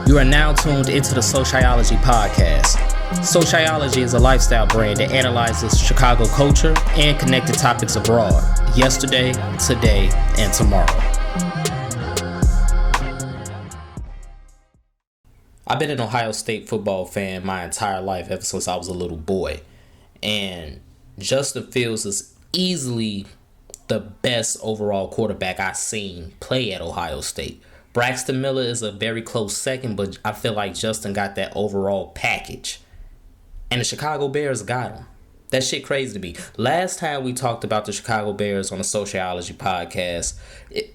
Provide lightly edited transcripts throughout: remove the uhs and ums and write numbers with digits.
You are now tuned into the SoCHiology podcast. SoCHiology is a lifestyle brand that analyzes Chicago culture and connected topics abroad, yesterday, today, and tomorrow. I've been an Ohio State football fan my entire life, ever since I was a little boy. And Justin Fields is easily the best overall quarterback I've seen play at Ohio State. Braxton Miller is a very close second, but I feel like Justin got that overall package. And the Chicago Bears got him. That shit crazy to me. Last time we talked about the Chicago Bears on the SoCHiology podcast,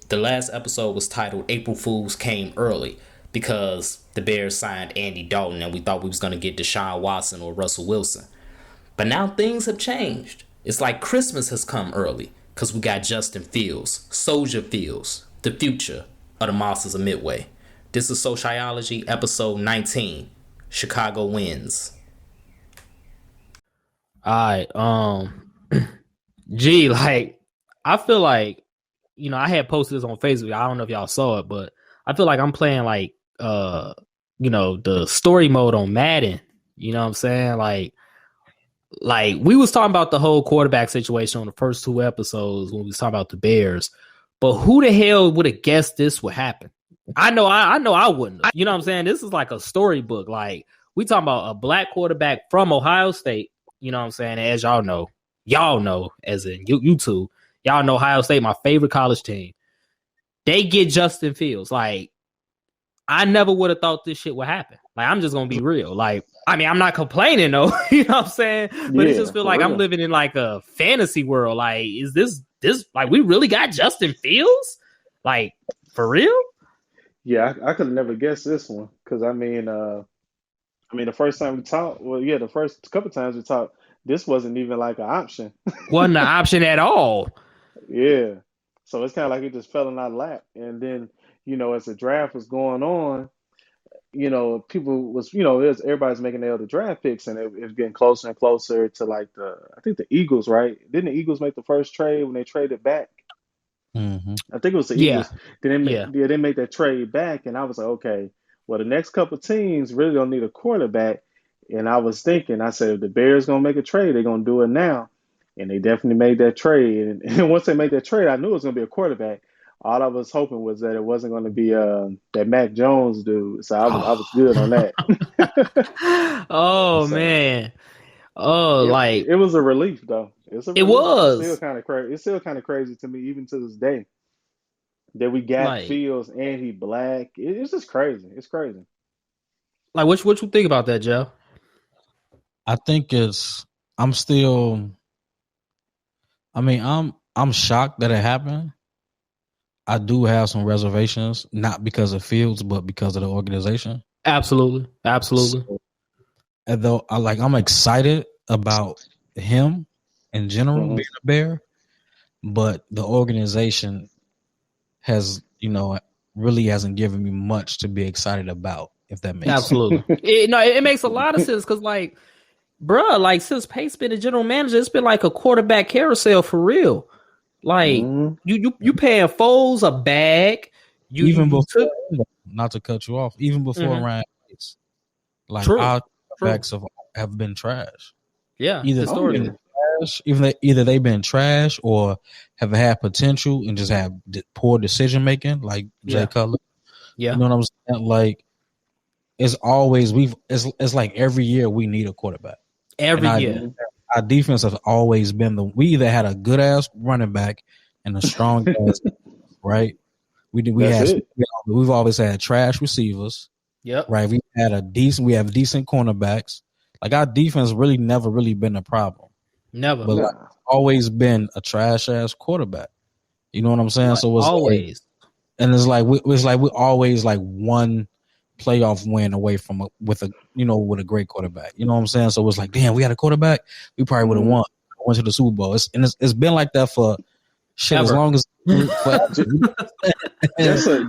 the last episode was titled April Fools Came Early, because the Bears signed Andy Dalton and we thought we was going to get Deshaun Watson or Russell Wilson. But now things have changed. It's like Christmas has come early because we got Justin Fields, Soldier Fields, the future of the Monsters of Midway. This is SoCHiology, episode 19. Chicago wins. All right. I feel like, I had posted this on Facebook. I don't know if y'all saw it, but I feel like I'm playing the story mode on Madden. You know what I'm saying? Like we was talking about the whole quarterback situation on the first two episodes when we was talking about the Bears. But who the hell would have guessed this would happen? I know I wouldn't have. You know what I'm saying? This is like a storybook. Like, we talking about a black quarterback from Ohio State. You know what I'm saying? As y'all know, as in you two, y'all know Ohio State, my favorite college team. They get Justin Fields. Like, I never would have thought this shit would happen. Like, I'm just going to be real. Like, I mean, I'm not complaining though. You know what I'm saying? But it just feel like I'm living in like a fantasy world. Like, is this like, we really got Justin Fields? Like, for real? Yeah, I could have never guessed this one. Because, the first time we talked, the first couple times we talked, this wasn't even like an option. Wasn't an option at all. Yeah. So it's kind of like it just fell in our lap. And then, as the draft was going on, people was, everybody's making their other draft picks, and it was getting closer and closer to like I think the Eagles, right? Didn't the Eagles make the first trade when they traded back? Mm-hmm. I think it was the Eagles. Then they made that trade back, and I was like, okay, well, the next couple teams really don't need a quarterback. And I was thinking, I said, if the Bears gonna make a trade, they're gonna do it now. And they definitely made that trade. And once they made that trade, I knew it was gonna be a quarterback. All I was hoping was that it wasn't going to be that Mac Jones dude. So I was good on that. Oh, so, man. Oh, it was a relief, though. It was. It's still kind of crazy. It's still kind of crazy to me, even to this day, that we got Fields and he black. It's just crazy. It's crazy. Like, what you think about that, Joe? I think I'm shocked that it happened. I do have some reservations, not because of Fields, but because of the organization. Absolutely. So, although I'm excited about him in general, being a Bear, but the organization has, really hasn't given me much to be excited about, if that makes sense. It makes a lot of sense because, since Pace been the general manager, it's been like a quarterback carousel for real. Like, you paying Foles a bag. Not to cut you off, even before Ryan Pace, our backs have been trash. Yeah, either they've been trash or have had potential and just have poor decision making, like Jay Cutler. Yeah, you know what I'm saying? Like, it's always it's like every year we need a quarterback. Every year. Our defense has always been we either had a good ass running back and a strong ass, right? We've always had trash receivers. Yep. Right. We have decent cornerbacks. Like, our defense really never really been a problem. Never. But always been a trash ass quarterback. You know what I'm saying? Like, so it's always. We're always like one playoff win away from with a great quarterback. You know what I'm saying? So it's like, damn, we had a quarterback, we probably would have went to the Super Bowl. It's been like that for shit as long as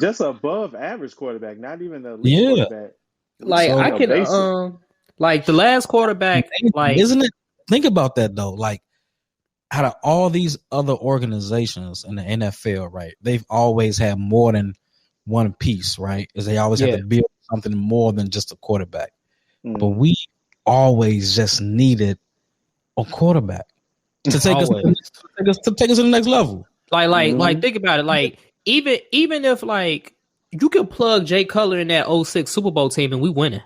just above average quarterback, not even the elite quarterback. Like, so, I can like the last quarterback, like, isn't it? Think about that though. Like, out of all these other organizations in the NFL, right? They've always had more than one piece, right? Is they always have to build something more than just a quarterback. But we always just needed a quarterback to take us to the next level. Like think about it. Like even if like you could plug Jay Cutler in that 06 Super Bowl team and we winning.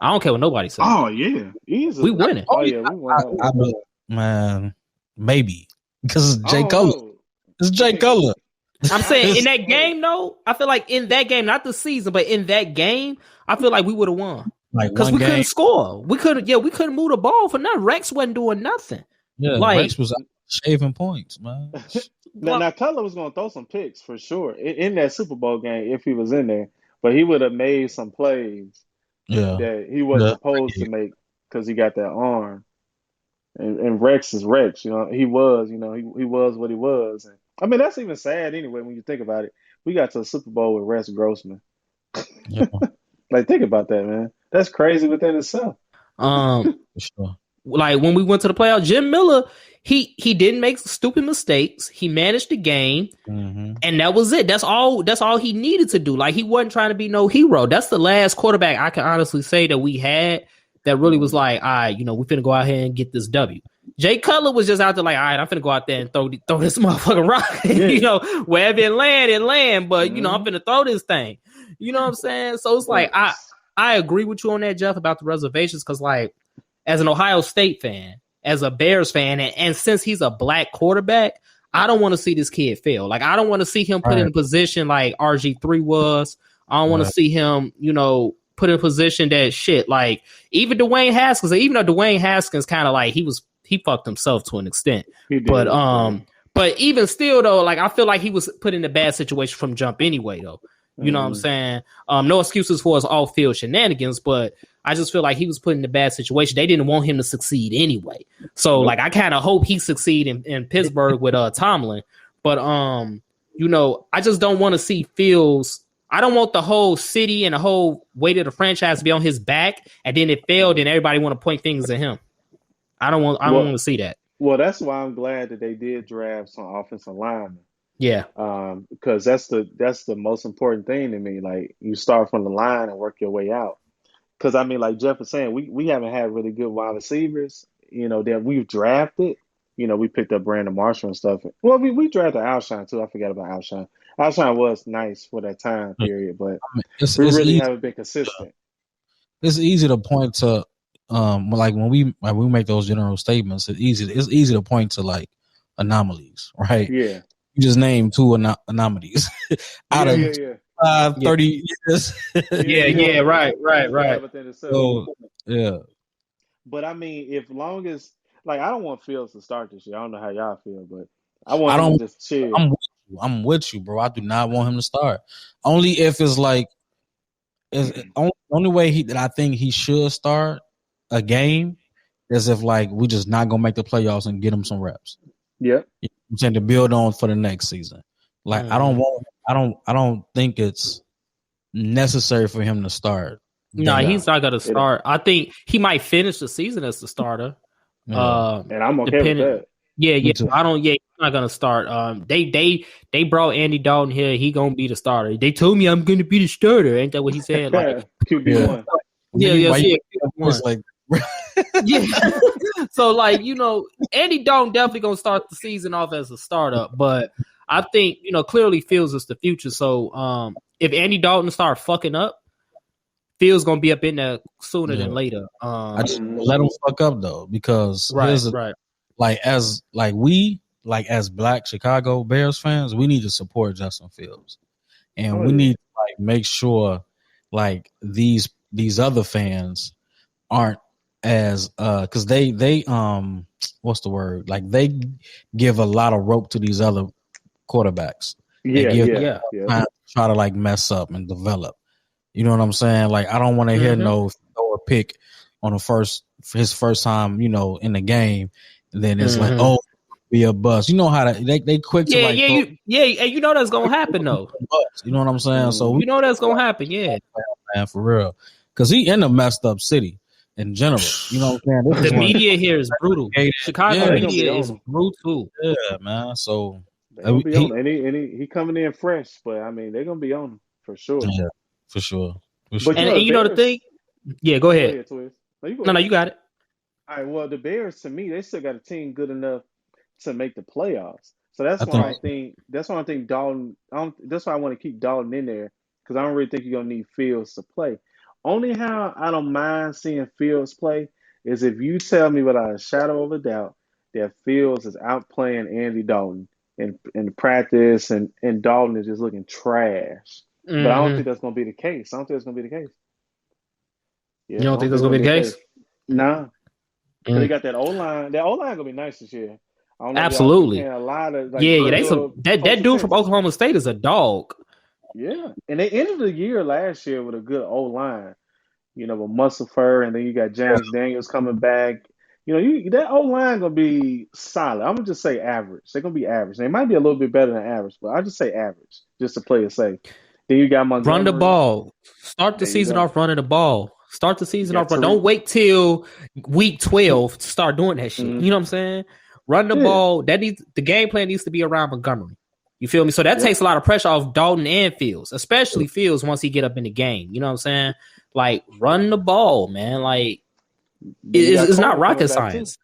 I don't care what nobody says. Oh yeah, we winning. Oh yeah, we winning. Man, maybe because it's Jay Cutler. It's Jay Cutler. I'm saying in that game, though, I feel like in that game, not the season, but in that game, I feel like we would have won. Because we couldn't score. We couldn't move the ball for nothing. Rex wasn't doing nothing. Yeah, Rex was shaving points, man. Now Cutler was going to throw some picks for sure in that Super Bowl game if he was in there, but he would have made some plays that he wasn't supposed to make because he got that arm. And Rex is Rex, he was what he was. And, I mean, that's even sad anyway when you think about it. We got to the Super Bowl with Rex Grossman. Yeah. Like, think about that, man. That's crazy within itself. For sure. Like when we went to the playoffs, Jim Miller, he didn't make stupid mistakes. He managed the game, and that was it. That's all he needed to do. Like he wasn't trying to be no hero. That's the last quarterback I can honestly say that we had that really was like, all right, we finna go out here and get this W. Jay Cutler was just out there like, all right, I'm finna go out there and throw this motherfucking rock. Wherever it land. But I'm finna throw this thing. You know what I'm saying? So it's like I agree with you on that, Jeff, about the reservations, because like as an Ohio State fan, as a Bears fan, and since he's a black quarterback, I don't want to see this kid fail. Like I don't want to see him put in a position like RG3 was. I don't want to see him, put in a position that shit like even Dwayne Haskins, even though Dwayne Haskins kind of like he fucked himself to an extent. But even still though, like I feel like he was put in a bad situation from jump anyway though. You know what I'm saying? No excuses for his off-field shenanigans, but I just feel like he was put in a bad situation. They didn't want him to succeed anyway. So like I kind of hope he succeed in Pittsburgh with Tomlin. But I just don't want to see Fields. I don't want the whole city and the whole weight of the franchise to be on his back, and then it failed, and everybody want to point things at him. I don't want to see that. Well, that's why I'm glad that they did draft some offensive linemen. Yeah. Because that's the most important thing to me. Like you start from the line and work your way out. Because I mean, like Jeff was saying, we haven't had really good wide receivers. That we've drafted. We picked up Brandon Marshall and stuff. Well, we drafted Alshon too. I forgot about Alshon. Alshon was nice for that time period, but we really haven't been consistent. It's easy to point to, like when we make those general statements. It's easy to point to like anomalies, right? Yeah. You just named two anomalies out of 30 years. Right. So, yeah. But I mean, if long as like I don't want Fields to start this year. I don't know how y'all feel, but I want him to just chill. I'm with you, bro. I do not want him to start. Only if it's like only way that I think he should start a game is if like we just not gonna make the playoffs and get him some reps. Yeah. I'm saying to build on for the next season. Like I don't think it's necessary for him to start. No, he's not gonna start. I think he might finish the season as the starter. And I'm okay with that. Yeah. He's not gonna start. They brought Andy Dalton here. He gonna be the starter. They told me I'm gonna be the starter. Ain't that what he said? Like QB1. Yeah. Yeah. So like, Andy Dalton definitely gonna start the season off as a startup, but I think, clearly Fields is the future. So if Andy Dalton start fucking up, Fields gonna be up in there sooner than later. I just let him fuck up though, because right. Like as Black Chicago Bears fans, we need to support Justin Fields, and we need to like make sure like these other fans aren't as because they what's the word, like they give a lot of rope to these other quarterbacks. Try to like mess up and develop. You know what I'm saying? Like I don't want to hear no pick on his first time, in the game, and then it's like, oh, be a bust. You know how they quick to and you know that's gonna happen though. You know what I'm saying? So that's gonna happen, yeah, man, for real, because he in a messed up city. in general. You know what I'm saying? This The is media here is brutal. Chicago they gonna media be is on him. brutal. yeah, man. So They gonna be on him. And he coming in fresh, but I mean they're gonna be on him for sure. yeah, for sure. But And you know the thing? Yeah, go ahead. Twiz. No, you go No, ahead. you got it. All right. Well, the Bears to me, they still got a team good enough to make the playoffs. So I that's why I think Dalton. That's why I want to keep Dalton in there because I don't really think you're gonna need Fields to play. Only how I don't mind seeing Fields play is if you tell me without a shadow of a doubt that Fields is outplaying Andy Dalton in practice and Dalton is just looking trash. But I don't think that's gonna be the case. I don't think that's gonna be the case. Yeah, You don't think that's gonna be the case? Nah. Because they got that O-line. That O-line gonna be nice this year. I don't know Absolutely. a lot of, like, that dude from Oklahoma State is a dog. Yeah, and they ended the year last year with a good O-line. You know, with Musafir, and then you got James Daniels coming back. You know, that O-line gonna be solid. I'm gonna just say average. They're gonna be average. They might be a little bit better than average, but I just say average, just to play it safe. Then you got Montgomery. Run the ball. Start the season off running the ball. Start the season off. Don't wait till week 12 to start doing that shit. You know what I'm saying? Run the ball. The game plan needs to be around Montgomery. You feel me? So that takes a lot of pressure off Dalton and Fields, especially Fields once he get up in the game. You know what I'm saying? Like, run the ball, man. Like, it's not rocket science.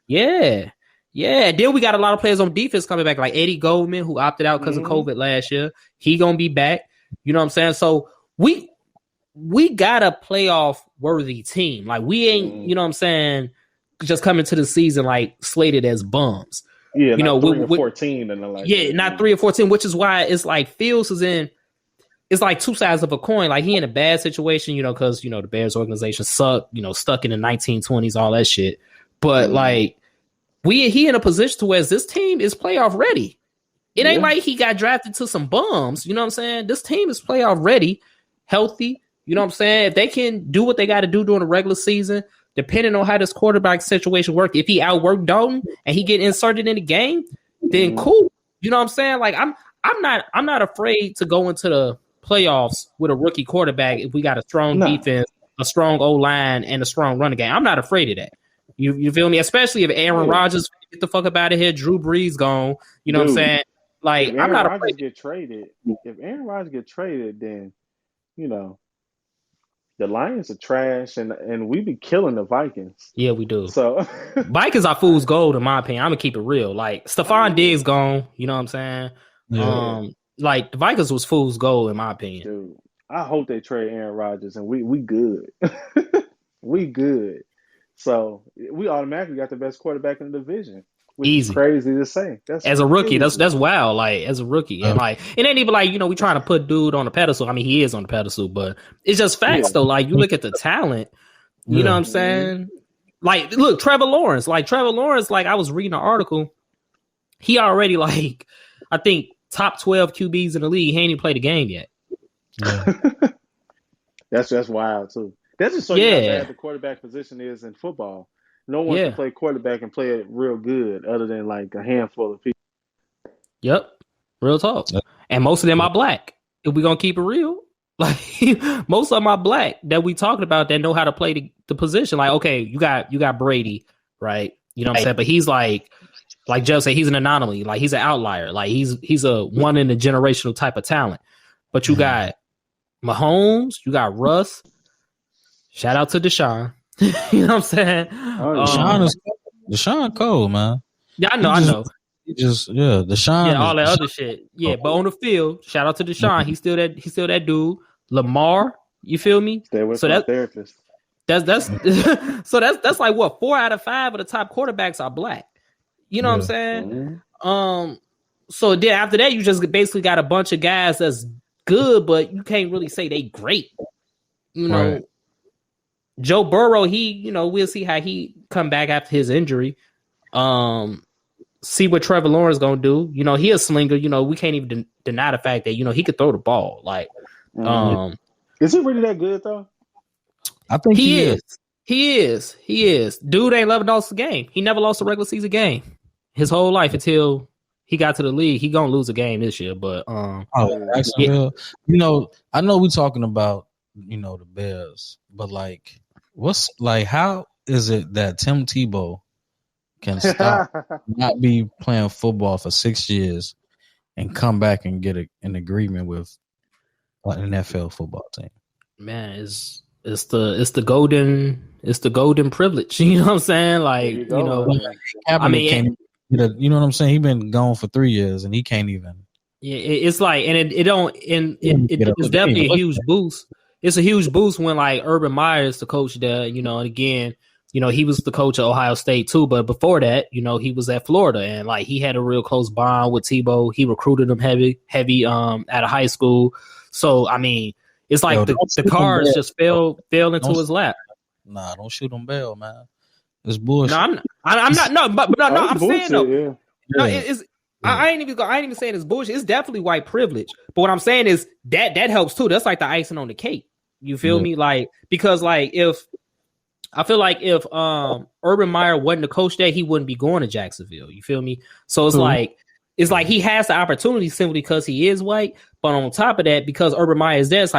Yeah. Yeah. Then we got a lot of players on defense coming back, like Eddie Goldman, who opted out because of COVID last year. He gonna be back. You know what I'm saying? So we got a playoff worthy team. Like, we ain't, you know what I'm saying, just coming to the season like slated as bums. Yeah, you know, 3 or 14 and like yeah, not 3 or 14, which is why it's like Fields is in. It's like two sides of a coin. Like, he in a bad situation, you know, because, you know, the Bears organization sucked, you know, stuck in the 1920s, all that shit. But like, he in a position to where this team is playoff ready. It ain't like he got drafted to some bums. You know what I'm saying? This team is playoff ready, healthy. You know what I'm saying? If they can do what they got to do during the regular season, depending on how this quarterback situation works, if he outworked Dalton and he get inserted in the game, then cool. You know what I'm saying? Like, I'm not afraid to go into the playoffs with a rookie quarterback if we got a strong defense, a strong O-line, and a strong running game. I'm not afraid of that. You feel me? Especially if Aaron Rodgers get the fuck up out of here, Drew Brees gone. You know what I'm saying? Like, I'm not afraid. If Aaron Rodgers get traded, then, you know, the Lions are trash, and we be killing the Vikings. Yeah, we do. So Vikings are fool's gold, in my opinion. I'm gonna keep it real. Like, Stephon Diggs gone. You know what I'm saying? Yeah. Like, the Vikings was fool's gold, in my opinion. Dude, I hope they trade Aaron Rodgers, and we good. We good. So we automatically got the best quarterback in the division. Which Easy. Is crazy to say. As a rookie, that's wild. Like, as a rookie, and like, it ain't even like, you know, we trying to put dude on the pedestal. I mean, he is on the pedestal, but it's just facts though. Like, you look at the talent. You know what I'm saying? Like, look, Trevor Lawrence. Like, I was reading an article. He already, like, I think top 12 QBs in the league. He ain't even played a game yet. Yeah. That's wild too. That's just so you know how bad the quarterback position is in football. No one can play quarterback and play it real good other than like a handful of people. Yep. Real talk. And most of them are black. If we're going to keep it real, like, most of them are black that we talking about that know how to play the position. Like, okay, you got Brady, right? You know what I'm saying? But he's like Jeff said, he's an anomaly. Like, he's an outlier. Like, he's a one in a generational type of talent. But you got Mahomes, you got Russ. Shout out to Deshaun. You know what I'm saying? Deshaun Cole, man. Yeah, I know. Deshaun. Yeah, all that other shit. Yeah, but on the field, shout out to Deshaun. He's still that dude. Lamar, you feel me? Stay with my therapist. That's so that's like what, 4 out of 5 of the top quarterbacks are black. You know what I'm saying? So then after that, you just basically got a bunch of guys that's good, but you can't really say they great. You know. Right. Joe Burrow, we'll see how he come back after his injury. See what Trevor Lawrence gonna do. You know, he a slinger. You know, we can't even deny the fact that, you know, he could throw the ball. Like, is he really that good though? I think he is. He is. Dude ain't never lost a game. He never lost a regular season game his whole life until he got to the league. He gonna lose a game this year, but you know, I know we're talking about, you know, the Bears, but like, What's like? How is it that Tim Tebow can stop not be playing football for 6 years and come back and get an agreement with an NFL football team? Man, it's the golden privilege. You know what I'm saying? Like, you go, Like, I mean, can't, you know what I'm saying? He's been gone for 3 years and he can't even. Yeah, it's like, and it's definitely a huge boost. It's a huge boost when like Urban Meyer is the coach there, you know, and again, you know, he was the coach at Ohio State too, but before that, you know, he was at Florida and like he had a real close bond with Tebow. He recruited him heavy out of high school. So I mean, it's like the cards just fell into his lap. Nah, don't shoot him bail, man. It's bullshit. No, I'm not. No, but no, I'm saying though. Yeah. No, it's. I ain't even saying it's bullshit. It's definitely white privilege. But what I'm saying is that helps too. That's like the icing on the cake. You feel me? Like, because like if Urban Meyer wasn't the coach there, he wouldn't be going to Jacksonville. You feel me? So it's like he has the opportunity simply because he is white. But on top of that, because Urban Meyer is there, it's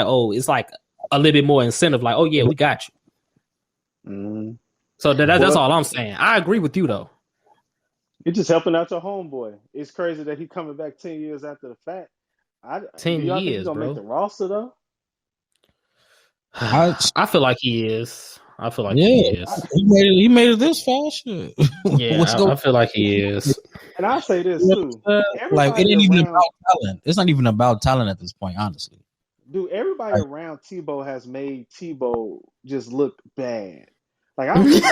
like a little bit more incentive. Like, oh yeah, we got you. Mm-hmm. So that's all I'm saying. I agree with you though. You're just helping out your homeboy. It's crazy that he coming back 10 years after the fact. 10 years, think he's gonna bro. make the roster though? I feel like he is. He is. He made it this far. Shit. Yeah, I feel like he is. And I'll say this too. Like, it ain't even about talent. It's not even about talent at this point, honestly. Dude, everybody around Tebow has made Tebow just look bad. Like, I don't think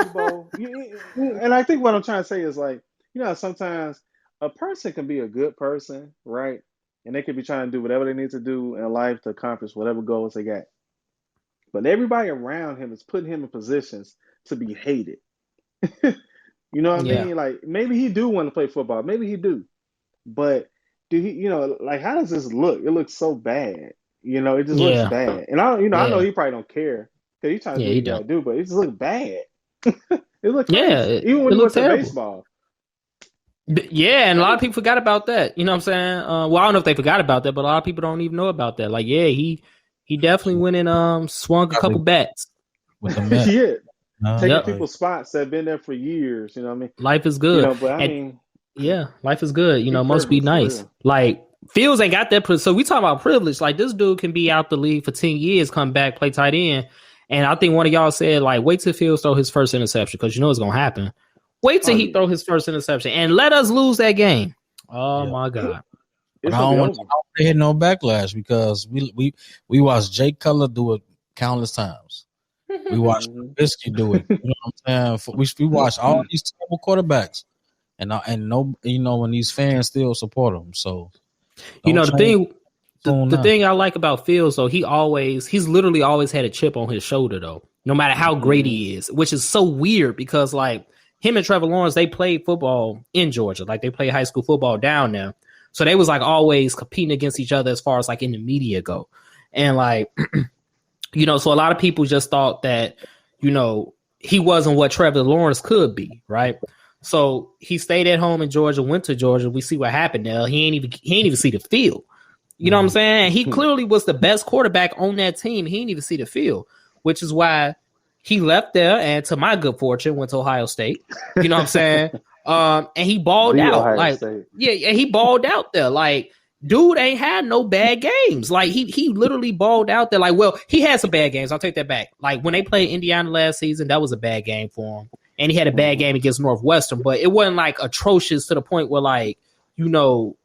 about Tebow. And I think what I'm trying to say is, like, you know, sometimes a person can be a good person, right? And they could be trying to do whatever they need to do in life to accomplish whatever goals they got. But everybody around him is putting him in positions to be hated. You know what I mean? Like, maybe he do want to play football. Maybe he do. But do he, you know, like, how does this look? It looks so bad. You know, it just looks bad. And I know he probably don't care. Because he's trying to do what he got to do, but it just looks bad. It looks crazy. Even when he went to baseball. Yeah, and a lot of people forgot about that. You know what I'm saying? Well, I don't know if they forgot about that, but a lot of people don't even know about that. Like, yeah, he definitely went and swung a couple bats. With the bat. Taking people's spots that have been there for years. You know what I mean? Life is good. You know, but I mean, yeah, life is good. You know, must be nice. Like, Fields ain't got that. So we talk about privilege. Like, this dude can be out the league for 10 years, come back, play tight end. And I think one of y'all said, like, wait till Fields throw his first interception because you know it's going to happen. Wait till he throw his first interception and let us lose that game. Oh, my God. I don't want to hit no backlash because we watched Jay Cutler do it countless times. We watched Trubisky do it. You know what I'm saying? We watched all these terrible quarterbacks. And no, you know, when these fans still support them. So, you know, the thing I like about Fields, though, he's literally always had a chip on his shoulder, though, no matter how great he is, which is so weird because, like, him and Trevor Lawrence, they played football in Georgia. Like, they played high school football down there. So they was, like, always competing against each other as far as, like, in the media go. And, like, you know, so a lot of people just thought that, you know, he wasn't what Trevor Lawrence could be, right? So he stayed at home in Georgia, went to Georgia. We see what happened there. He ain't even see the field. You know what I'm saying? He clearly was the best quarterback on that team. He didn't even see the field, which is why he left there and, to my good fortune, went to Ohio State. You know what I'm saying? And he balled out. Ohio like, State. Yeah, he balled out there. Like, dude ain't had no bad games. Like, he literally balled out there. Like, well, he had some bad games. I'll take that back. Like, when they played Indiana last season, that was a bad game for him. And he had a bad game against Northwestern, but it wasn't, like, atrocious to the point where, like, you know,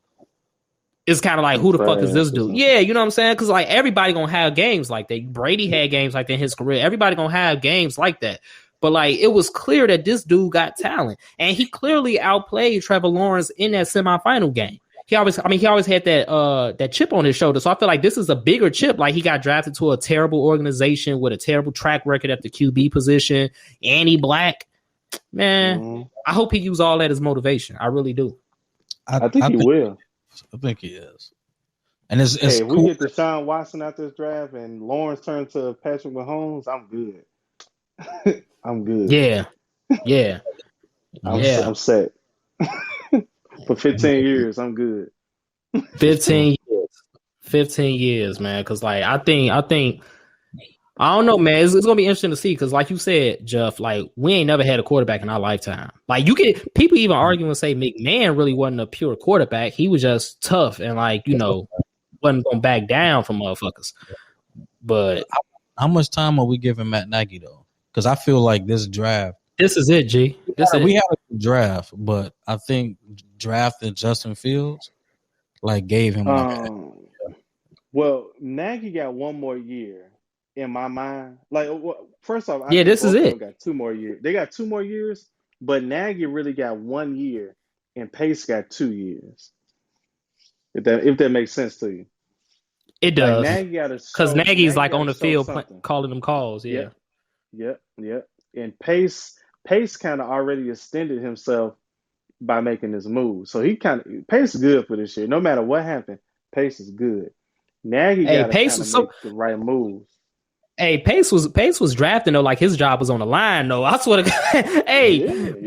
it's kind of like, who the fuck is this dude? Yeah, you know what I'm saying? Because, like, everybody gonna have games like that. Brady had games like that in his career. Everybody gonna have games like that. But, like, it was clear that this dude got talent. And he clearly outplayed Trevor Lawrence in that semifinal game. He always had that chip on his shoulder. So I feel like this is a bigger chip. Like, he got drafted to a terrible organization with a terrible track record at the QB position. And he black. Man, I hope he used all that as motivation. I really do. I think he will. I think he is. And it's if cool. we get Deshaun Watson out this draft and Lawrence turns to Patrick Mahomes, I'm good. I'm good. Yeah. I'm set. For 15 years, I'm good. 15 years, man. Because, like, I think I don't know, man. It's gonna be interesting to see because, like you said, Jeff, like we ain't never had a quarterback in our lifetime. Like you can people even argue and say McMahon really wasn't a pure quarterback. He was just tough and wasn't gonna back down from motherfuckers. But how much time are we giving Matt Nagy though? Because I feel like this draft. This is it, G. We have a draft, but I think drafting Justin Fields gave him Well, Nagy got one more year in my mind. First off, this is it. Got 2 more years. They got 2 more years, but Nagy really got 1 year, and Pace got 2 years. If that makes sense to you, it does. Because Nagy's on the field calling them calls. Yeah. Yep. And Pace kind of already extended himself by making this move. So Pace is good for this year. No matter what happened, Pace is good. Nagy got to make the right moves. Hey, Pace was drafting though, his job was on the line though. I swear to God.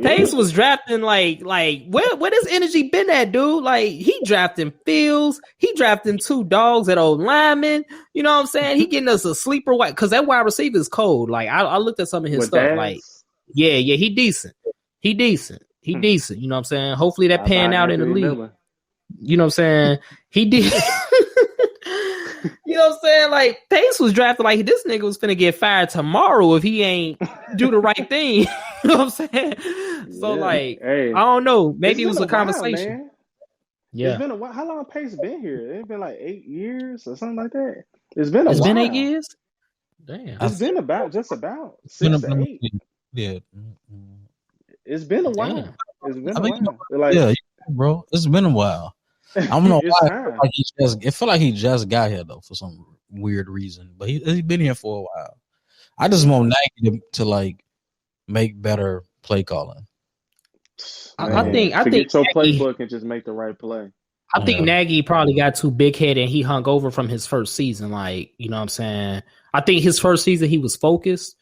Pace was drafting where this energy been at, dude? He drafting Fields, he drafting 2 dogs at old linemen. You know what I'm saying? He getting us a sleeper white because that wide receiver is cold. I looked at some of his stuff. He decent. He decent. You know what I'm saying? Hopefully that pan out in the league. Miller. You know what I'm saying? He did. You know what I'm saying? Pace was drafted this nigga was finna get fired tomorrow if he ain't do the right thing. You know what I'm saying? So I don't know. Maybe it was a conversation. Man. Yeah. It's been a while. How long Pace been here? It's been 8 years or something like that. It's been a while. It's been 8 years? Damn. It's been about 6 to 8. Yeah. It's been a while. It's been a while. Bro. It's been a while. I don't know why. It felt like he just got here though for some weird reason, but he's been here for a while. I just want Nagy to make better play calling. I think get your playbook and just make the right play. I think Nagy probably got too big headed and he hung over from his first season. You know what I'm saying? I think his first season he was focused,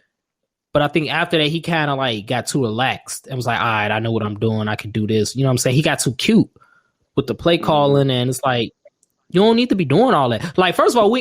but I think after that he kind of got too relaxed and was like, all right, I know what I'm doing. I can do this. You know what I'm saying? He got too cute with the play calling, and it's you don't need to be doing all that. First of all,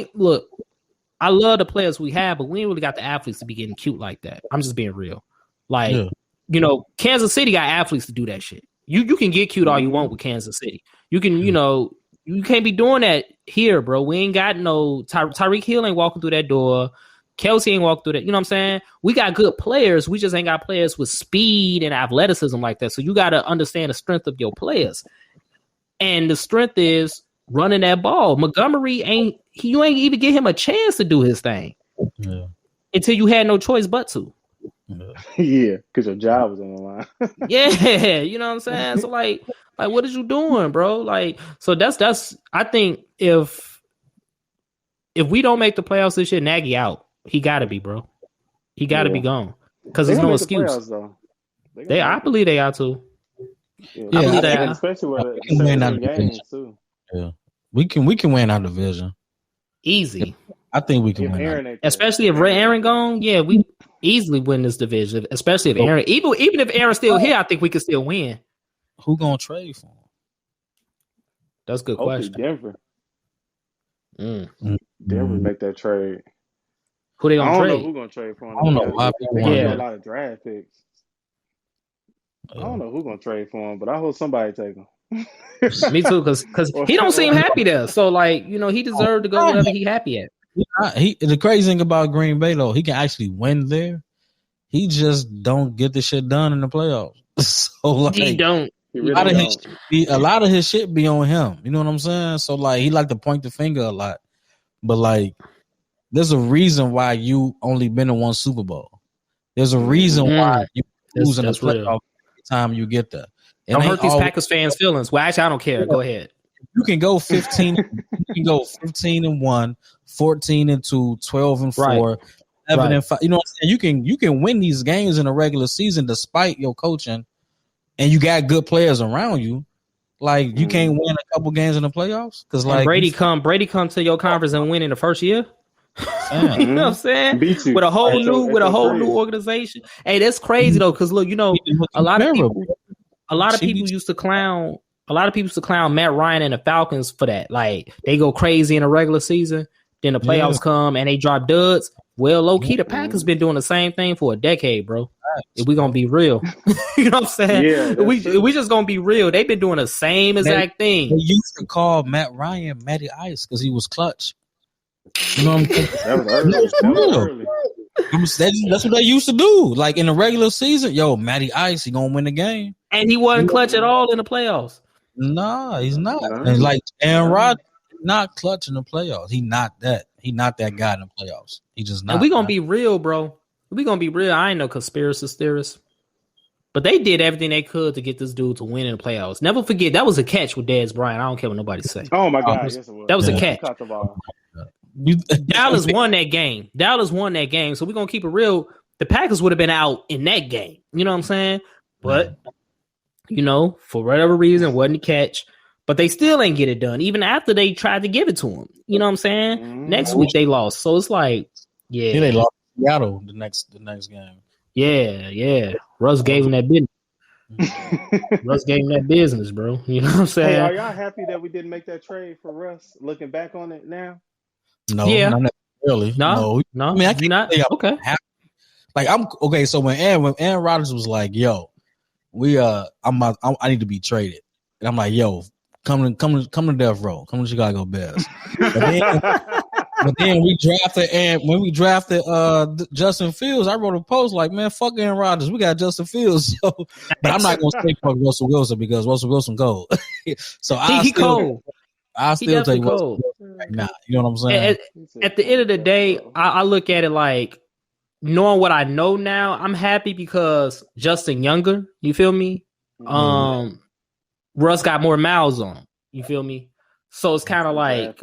I love the players we have, but we ain't really got the athletes to be getting cute like that. I'm just being real. Kansas City got athletes to do that shit. You can get cute all you want with Kansas City. You can, you can't be doing that here, bro. We ain't got no Tyreek Hill ain't walking through that door. Kelsey ain't walking through that. You know what I'm saying? We got good players. We just ain't got players with speed and athleticism like that. So you got to understand the strength of your players. And the strength is running that ball. Montgomery you ain't even give him a chance to do his thing until you had no choice but to. Yeah, because your job was on the line. Yeah, you know what I'm saying? So what is you doing, bro? So that's I think if we don't make the playoffs this year, Nagy out. He gotta be, bro. He gotta be gone. Because there's no excuse. I believe they are too. Yeah, especially with the games too. Yeah, we can win our division easy. I think we can win, especially if Aaron gone. Yeah, we easily win this division. Especially if Aaron, even if Aaron's still here, I think we can still win. Who gonna trade for him? That's a good question. Denver. Denver make that trade. Who they gonna trade? I don't know who gonna trade for him. I don't know why people want a lot of draft picks. I don't know who's gonna trade for him, but I hope somebody take him. Me too, because he don't seem happy there. So he deserved to go wherever he happy at. The crazy thing about Green Bay though, he can actually win there. He just don't get the shit done in the playoffs. So he don't. A lot of his shit be on him. You know what I'm saying? So he like to point the finger a lot, but there's a reason why you only been in one Super Bowl. There's a reason why you losing the playoff time you get there. Don't hurt these Packers fans' feelings. Well, actually, I don't care. Go ahead. You can go 15. You can go 15-1, 14-2, 12-4, 11-5. You know what I'm saying? You can win these games in the regular season despite your coaching, and you got good players around you. You can't win a couple games in the playoffs because Brady come to your conference and win in the first year. You know what I'm saying? With a whole new organization. Hey, that's crazy though, because look, a lot of people used to clown Matt Ryan and the Falcons for that. They go crazy in a regular season, then the playoffs come and they drop duds. Well, low key, the Packers been doing the same thing for a decade, bro. If we gonna be real, you know what I'm saying? Yeah, we just gonna be real. They've been doing the same exact thing. They used to call Matt Ryan Matty Ice because he was clutch. You know what I'm saying? That was early. That was early. That's what they used to do. Like in the regular season, Matty Ice, he gonna win the game. And he wasn't clutch at all in the playoffs. Nah, he's not. No. And like Aaron Rodgers, not clutch in the playoffs. He not that. He not that guy in the playoffs. He just not. And we gonna be real, bro. We gonna be real. I ain't no conspiracy theorist, but they did everything they could to get this dude to win in the playoffs. Never forget that was a catch with Dez Bryant. I don't care what nobody say. Oh my God, yes it was. That was a catch. Caught the ball. Dallas won that game. So we're gonna keep it real. The Packers would have been out in that game. You know what I'm saying? But for whatever reason, wasn't a catch. But they still ain't get it done, even after they tried to give it to him. You know what I'm saying? Mm-hmm. Next week they lost. So it's like, yeah, they lost Seattle the next game. Yeah. Russ gave him that business. Russ gave him that business, bro. You know what I'm saying? Hey, are y'all happy that we didn't make that trade for Russ? Looking back on it now? No, yeah. not necessarily. No. I mean, I can't not say okay. Happy. Like I'm okay. So when Aaron Rodgers was like, "Yo, I need to be traded," and I'm like, "Yo, come to Death Row, come to Chicago Bears." But then we drafted, and when we drafted Justin Fields, I wrote a post like, "Man, fuck Aaron Rodgers, we got Justin Fields." So, but I'm not gonna say fuck Russell Wilson because Russell Wilson cold. So he cold. I still take Russell Wilson right now. You know what I'm saying? At the end of the day, I look at it like, knowing what I know now, I'm happy because Justin younger. You feel me? Russ got more miles on him. You feel me? So it's kind of like,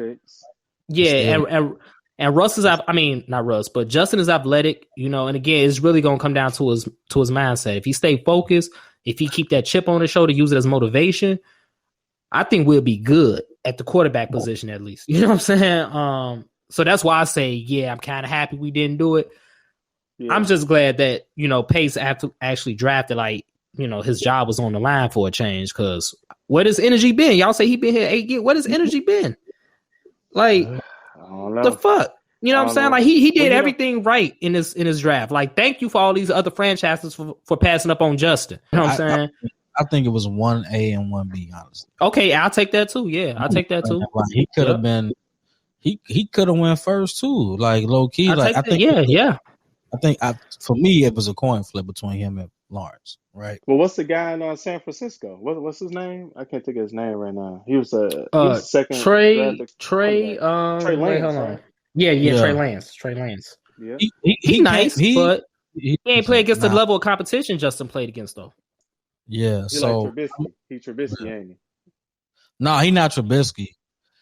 and Russ is, not Russ, but Justin is athletic. And again, it's really gonna come down to his mindset. If he stay focused, if he keep that chip on his shoulder, use it as motivation, I think we'll be good at the quarterback position at least. You know what I'm saying? So that's why I say, I'm kind of happy we didn't do it. Yeah. I'm just glad that, Pace actually drafted, his job was on the line for a change, because what has energy been? Y'all say he been here 8 years. What has energy been? Like, the fuck? You know what I'm saying? Like, he did everything right in his draft. Like, thank you for all these other franchises for passing up on Justin. You know what I'm saying? I think it was 1A and 1B, honestly. Okay, I'll take that too. Yeah, I'll take that too. Like, he could have been, he could have went first too. Like, low key. For me, it was a coin flip between him and Lawrence, right? Well, what's the guy in San Francisco? What's his name? I can't think of his name right now. He was second. Trey Lance. Wait, hold on. Yeah, Trey Lance. Yeah, he nice, but he ain't play against the level of competition Justin played against though. Yeah, he so like Trubisky. He Trubisky, ain't he? No, he not Trubisky.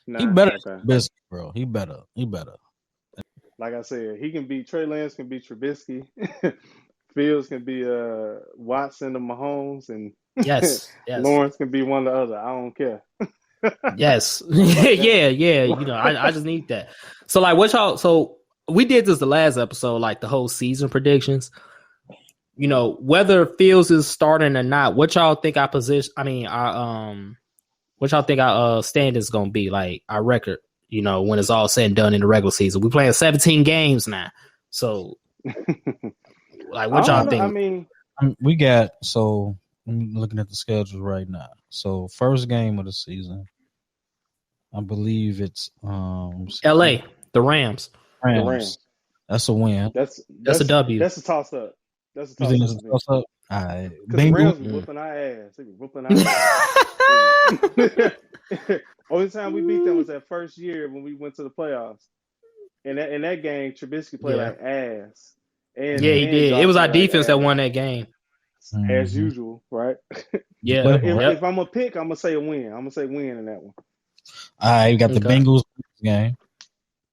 He better than Trubisky, bro. He better. Like I said, he can be Trey Lance, can be Trubisky. Fields can be Watson and Mahomes, and yes. Lawrence can be one or the other. I don't care. Yes. Yeah. I just need that. So like, what y'all? So we did this the last episode, like the whole season predictions. Whether Fields is starting or not, what y'all think our position? What y'all think our stand is gonna be? Like our record, when it's all said and done in the regular season. We playing 17 games now, so like, what y'all think? We got I'm looking at the schedule right now. So first game of the season, I believe it's L.A. the Rams. The Rams. That's a win. That's a W. That's a toss up. That's a toss up. All right. Because the Rams were whooping our ass. They were whooping our ass. Only time we beat them was that first year when we went to the playoffs. In that game, Trubisky played like ass. And he did. It was our defense that won that game. As usual, right? Yeah. But if I'm going to pick, I'm going to say a win. I'm going to say win in that one. All right, you got the Bengals game.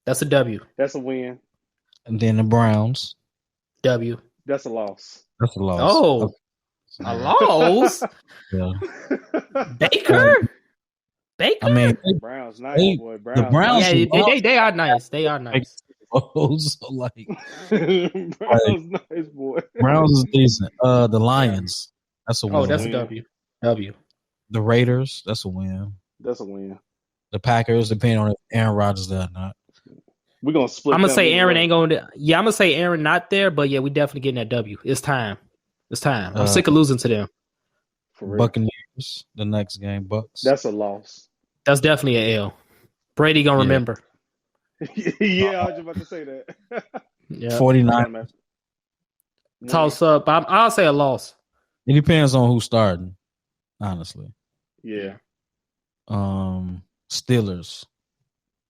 That's a W. That's a win. And then the Browns. W. That's a loss. That's a loss. Oh, a loss? Yeah. Baker? I mean, Browns nice, boy. The Browns. Yeah, they are nice. They are nice. So like, Browns nice, boy. Browns is decent. The Lions. That's a win. Oh, that's a W. W. The Raiders. That's a win. That's a win. The Packers, depending on if Aaron Rodgers there or not. We're gonna split. I'm gonna them say Aaron anyway. ain't going to. Yeah, I'm gonna say Aaron not there, but yeah, we definitely getting that W. It's time. It's time. I'm sick of losing to them. For real. Buccaneers, the next game, Bucks. That's a loss. That's definitely an L. Brady gonna remember. Yeah, I was just about to say that. Yeah. 49. Toss up. I'll say a loss. It depends on who's starting, honestly. Yeah. Steelers.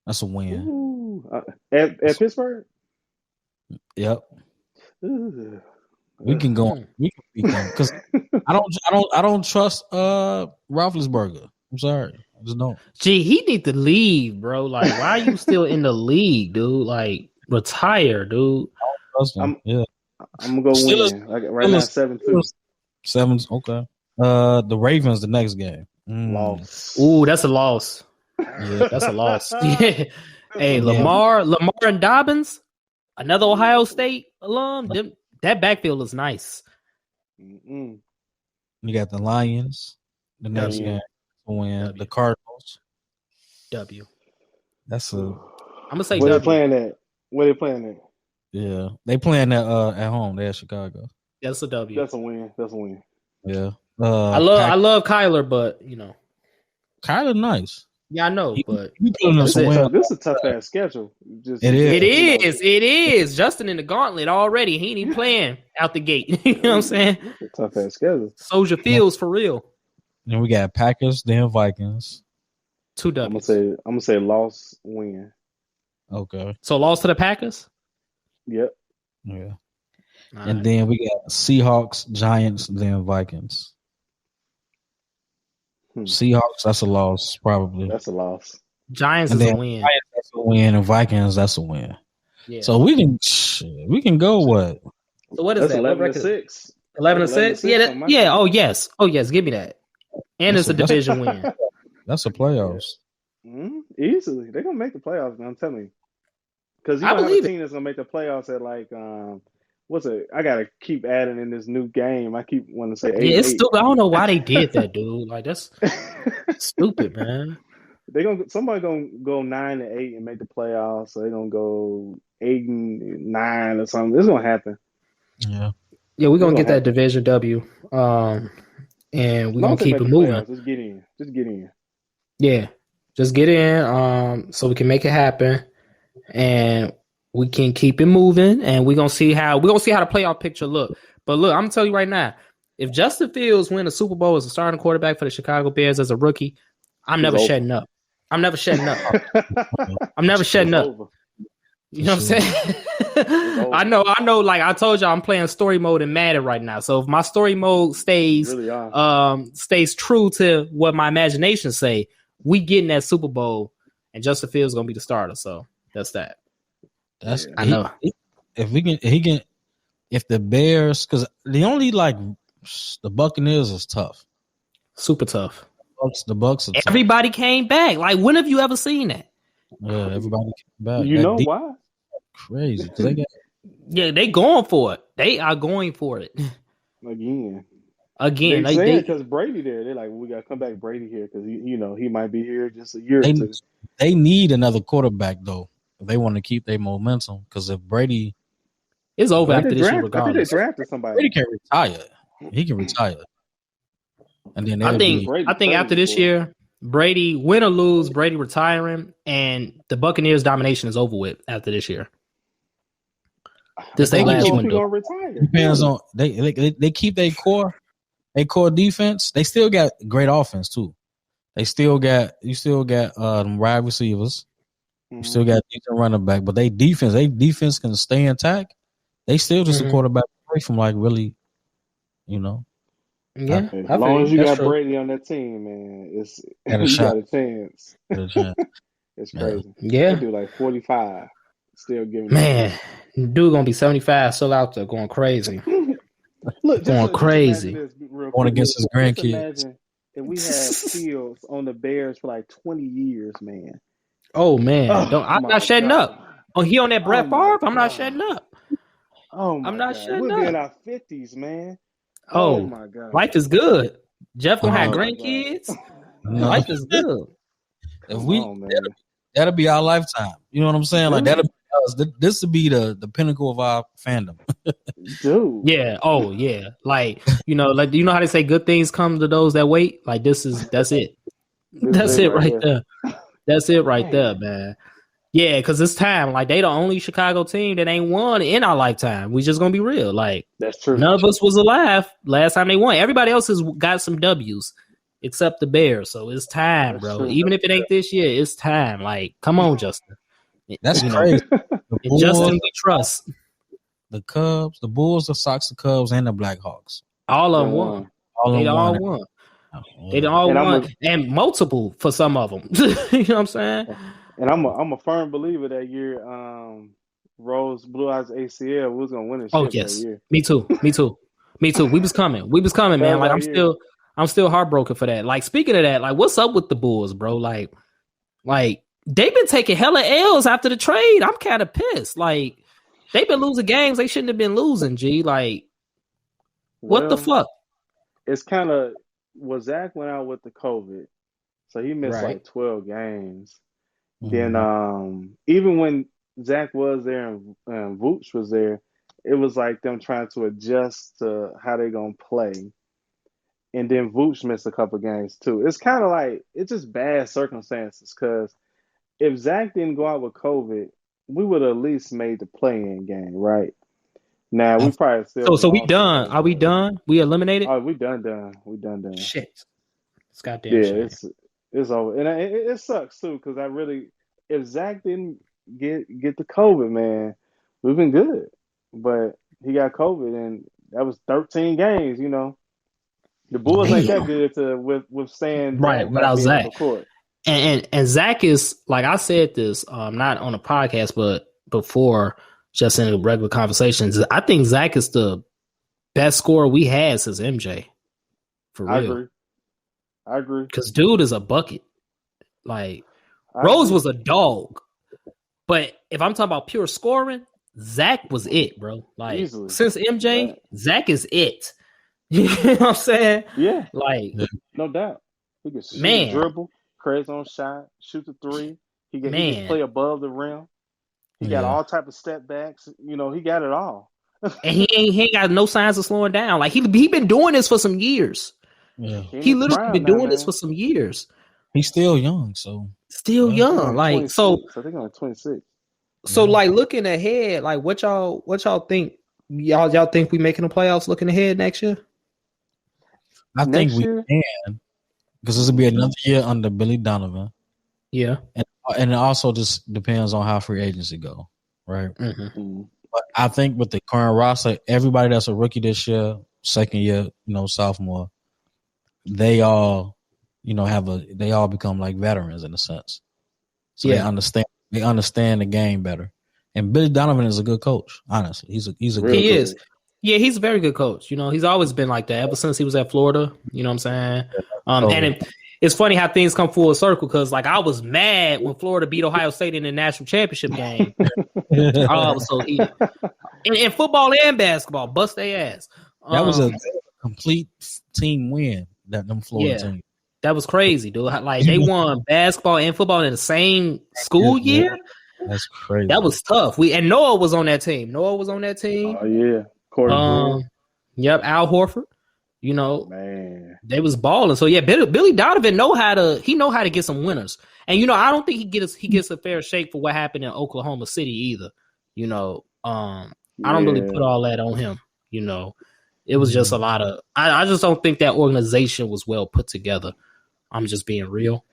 That's a win. Ooh. At Pittsburgh? Yep. Ooh. We can go. We can beat them because I don't trust Roethlisberger. I'm sorry, I just don't. Gee, he need to leave, bro. Like, why are you still in the league, dude? Like, retire, dude. Trust him. I'm gonna go win. Right now, 7-2. 7. Okay. The Ravens the next game. Loss. Ooh, that's a loss. Yeah, That's a loss. Yeah. Hey, Lamar and Dobbins, another Ohio State alum. That backfield is nice. Mm-mm. You got the Lions the next game. Win. The Cardinals. W. That's a. I'm gonna say Where W. they playing at? Where they playing at? Yeah, they playing at home. They're at Chicago. That's a W. That's a win. That's a win. Yeah. I love Kyler, but you know, Kyler nice. yeah, I know, but This is a tough ass schedule. It is. Justin in the gauntlet already. He ain't even playing out the gate. You know what I'm saying? It's a tough ass schedule. SoCHiology Fields for real. Then we got Packers, then Vikings. 2 I'm W's. gonna say loss, win. Okay. So loss to the Packers. Yep. Yeah. All And right. then we got Seahawks, Giants, then Vikings. Seahawks, that's a loss, probably. That's a loss. Giants And is a then win. Giants, that's a win, and Vikings, that's a win. Yeah. So we can go what? So what is That's that? 11-6. 11-6. Yeah. Yeah. Oh yes. Give me that. And it's a division win. That's a playoffs. Easily, they're gonna make the playoffs. Man, I'm telling you, because you I don't have a believe team that's gonna make the playoffs at like what's it? I gotta keep adding in this new game. I keep wanting to say 8. Yeah, it's stupid. I don't know why they did that, dude. Like that's stupid, man. Somebody gonna go 9-8 and make the playoffs. So they're gonna go 8-9 or something. It's gonna happen. Yeah. Yeah, we're gonna get that division W. And we're gonna keep it moving. Playoffs. Just get in. Yeah. Just get in, so we can make it happen, and we can keep it moving, and we're gonna see how the playoff picture look. But look, I'm gonna tell you right now, if Justin Fields win the Super Bowl as a starting quarterback for the Chicago Bears as a rookie, I'm never shutting up. I'm never shutting up. You know what I'm saying? I know. Like I told y'all, I'm playing story mode in Madden right now. So if my story mode stays true to what my imagination say, we getting that Super Bowl, and Justin Fields gonna be the starter. So that's that. I know. If the Bears, because the only the Buccaneers is tough, super tough. The Bucks are tough. Everybody came back. Like when have you ever seen that? Yeah, everybody came back. You know why? Crazy. They going for it. They are going for it Again. They saying because Brady there. They're like, we got to come back Brady here because he might be here just a year or two. They need another quarterback though if they want to keep their momentum. Because if Brady is over after this year, regardless. I think they drafted somebody. Brady can retire. He can retire. And then I think after this year, Brady, win or lose, Brady retiring, and the Buccaneers' domination is over with after this year. This ain't last one, though. Depends on they keep their core defense. They still got great offense too. You still got wide receivers. You still got decent running back, but they defense can stay intact. They still just a quarterback away from really, Yeah, as long as you got Brady on that team, man, you got a chance. It's crazy. Yeah, they do like 45. Still giving. Man, dude gonna be 75, still out there going crazy. Look, going crazy. Going against his grandkids. Imagine if we had Fields on the Bears for like 20 years, man. Oh man, I'm not shutting up. Oh, he on that Brett Favre? I'm not shutting up. Oh my I'm not God. shutting We'll up. be in our 50s, man. Oh my God, life is good. Jeff gonna have grandkids. Life is good. If that'll be our lifetime. You know what I'm saying? Like that'll be This would be the pinnacle of our fandom. Dude. Yeah. Oh, yeah. Like you know how they say good things come to those that wait. Like that's it. That's it right there. That's it right there, man. Yeah, because it's time. Like they the only Chicago team that ain't won in our lifetime. We just gonna be real. Like that's true. None of us was alive last time they won. Everybody else has got some W's except the Bears. So it's time, That's bro. true. Even if it ain't this year, it's time. Like, come on, Justin. That's crazy. Justin, we trust. The Cubs, the Bulls, the Sox, the Cubs, and the Blackhawks. All of them won. They all won. They all won, and multiple for some of them. You know what I'm saying? And I'm a firm believer that year. Rose blew out his ACL. We was gonna win this shit that year. Me too. We was coming, man. Like I'm still heartbroken for that. Like speaking of that, like what's up with the Bulls, bro? Like they've been taking hella L's after the trade. I'm kind of pissed. Like they've been losing games they shouldn't have been losing. G, like what the fuck? It's kind of Zach went out with the COVID, so he missed like 12 games. Mm-hmm. Then even when Zach was there and Vooch was there, it was like them trying to adjust to how they gonna play. And then Vooch missed a couple games too. It's kind of like it's just bad circumstances because if Zach didn't go out with COVID, we would have at least made the play-in game, right? Now we probably still. So we done? Are we done? We eliminated? Oh, we done. We done. Shit, it's goddamn shame. It's over, and it sucks too because if Zach didn't get the COVID, man, we've been good. But he got COVID, and that was 13 games. You know, the Bulls ain't that good to withstand without Zach. And Zach is like I said this not on a podcast, but before just in a regular conversations. I think Zach is the best scorer we had since MJ. For real. I agree. Because dude is a bucket. Like Rose was a dog. But if I'm talking about pure scoring, Zach was it, bro. Like easily. Since MJ, Zach is it. You know what I'm saying? Yeah. Like no doubt. He can shoot, dribble, create his own shot, shoot the three. He can play above the rim. He got all type of step backs. You know, he got it all. And he ain't got no signs of slowing down. Like he been doing this for some years. Yeah. He literally been doing this for some years. He's still young, so young. Like so I think I'm like 26. So like looking ahead, like what y'all think? Y'all think we making the playoffs looking ahead next year? I think we can, because this will be another year under Billy Donovan. Yeah, and it also just depends on how free agency go, right? Mm-hmm. But I think with the current roster, everybody that's a rookie this year, second year, sophomore, they all, they all become like veterans in a sense. So they understand the game better. And Billy Donovan is a good coach. Honestly, he's a good he coach. is. Yeah, he's a very good coach. He's always been like that ever since he was at Florida. You know what I'm saying? And it's funny how things come full circle because, like, I was mad when Florida beat Ohio State in the national championship game. I was so heated. In football and basketball, bust their ass. That was a complete team win. Them Florida team. That was crazy, dude. Like they won basketball and football in the same school year. That's crazy. That was tough. And Noah was on that team. Oh yeah. Yep, Al Horford. Man, they was balling. So yeah, Billy Donovan know how to get some winners. And I don't think he gets a fair shake for what happened in Oklahoma City either. I don't really put all that on him. It was just a lot of. I just don't think that organization was well put together. I'm just being real.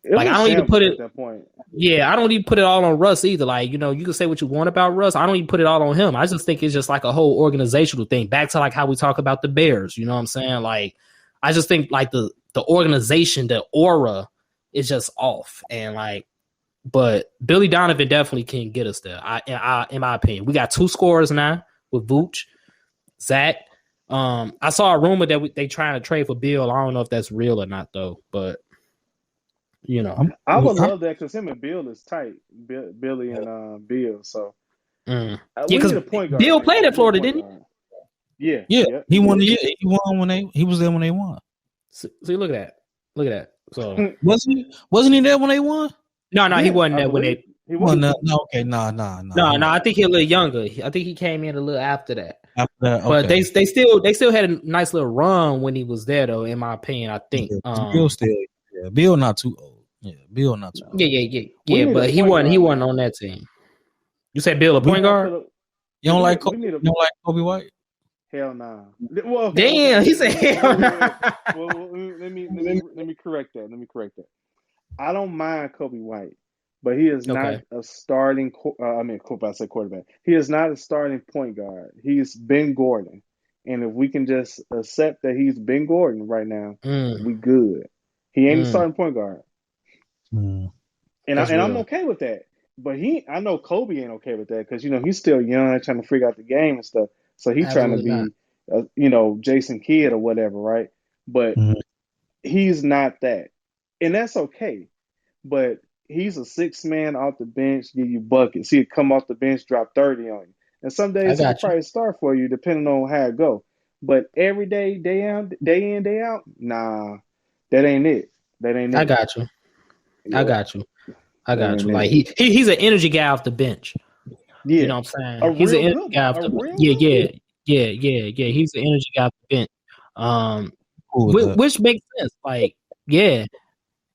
I don't even put it. At that point. Yeah, I don't even put it all on Russ either. Like, you can say what you want about Russ. I don't even put it all on him. I just think it's just like a whole organizational thing. Back to like how we talk about the Bears. You know what I'm saying? Like, I just think like the organization, the aura is just off. And like, but Billy Donovan definitely can get us there. In my opinion, we got 2 scorers now with Vooch, Zach. I saw a rumor that they trying to trade for Bill. I don't know if that's real or not though, but. I would love that because him and Bill is tight. Billy and Bill. So yeah, because Bill played at Florida, didn't he? Yeah. Yep. He won the year. He won when he was there when they won. So look at that. So wasn't he there when they won? No, he wasn't there when they. Well, no, okay, no. No. I think he's a little younger. I think he came in a little after that. After that, okay. But they still had a nice little run when he was there, though. In my opinion, I think Bill not too old. Yeah, Bill not too old. Yeah. But he wasn't on that team. You said Bill a point guard? You don't like Kobe White? Hell nah. Well, damn, he said hell nah. Well, let me correct that. I don't mind Kobe White, but he is not a starting. I said quarterback. He is not a starting point guard. He's Ben Gordon, and if we can just accept that he's Ben Gordon right now, we good. He ain't a starting point guard, and I'm okay with that. But I know Kobe ain't okay with that because he's still young, trying to figure out the game and stuff. So he's trying to be, Jason Kidd or whatever, right? But he's not that, and that's okay. But he's a 6-man off the bench, give you buckets. He'd come off the bench, drop 30 on you, and some days he'll probably start for you depending on how it go. But every day, day in, day out, nah, that ain't it. I got you. Yeah. I got you. Like he's an energy guy off the bench. Yeah. You know what I'm saying? He's an energy guy off the bench. Yeah. He's an energy guy off the bench. Which makes sense. Like, yeah,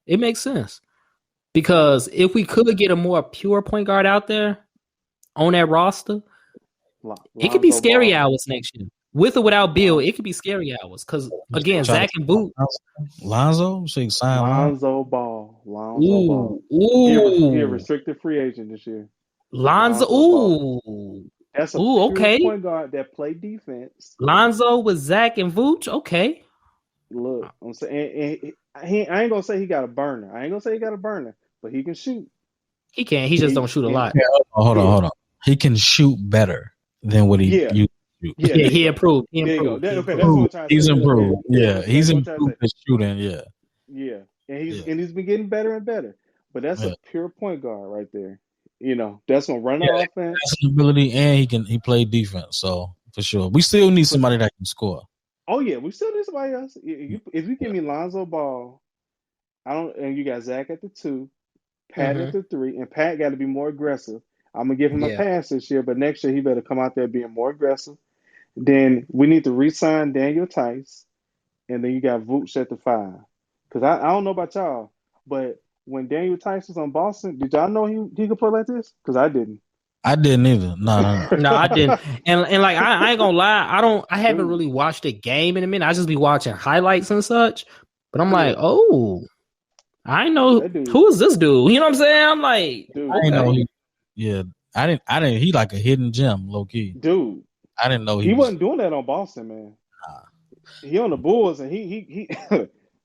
it makes sense. Because if we could get a more pure point guard out there on that roster, it could be scary hours next year. With or without Bill, it could be scary hours. Because, again, Zach and Boot. Lonzo? So you sign Lonzo Ball. He a restricted free agent this year. Lonzo That's a pure point guard that play defense. Lonzo with Zach and Vooch? Okay. Look, I'm saying, I ain't going to say he got a burner. But he can shoot. He can. He just don't shoot a lot. Hold on. He can shoot better than what he used to shoot. Yeah, he improved. That's what I'm trying to say. He's improved. Yeah, he's improved at shooting. Yeah. Yeah, and he's been getting better and better. But that's a pure point guard right there. That's gonna run the offense. That's an ability, and he played defense. So for sure, we still need somebody that can score. Oh yeah, we still need somebody else. If you give me Lonzo Ball, and you got Zach at the 2. Pat at the 3, and Pat got to be more aggressive. I'm going to give him a pass this year, but next year he better come out there being more aggressive. Then we need to re-sign Daniel Tice, and then you got Vooch at the 5. Because I don't know about y'all, but when Daniel Tice was on Boston, did y'all know he could play like this? Because I didn't. I didn't either. No. No, I didn't. And like I ain't gonna lie, I haven't really watched a game in a minute. I just be watching highlights and such. But I'm like, I know who is this dude. You know what I'm saying? I'm like, dude, I didn't know. I didn't. He like a hidden gem, low key. Dude, I didn't know he wasn't doing that on Boston, man. Nah. He on the Bulls, and he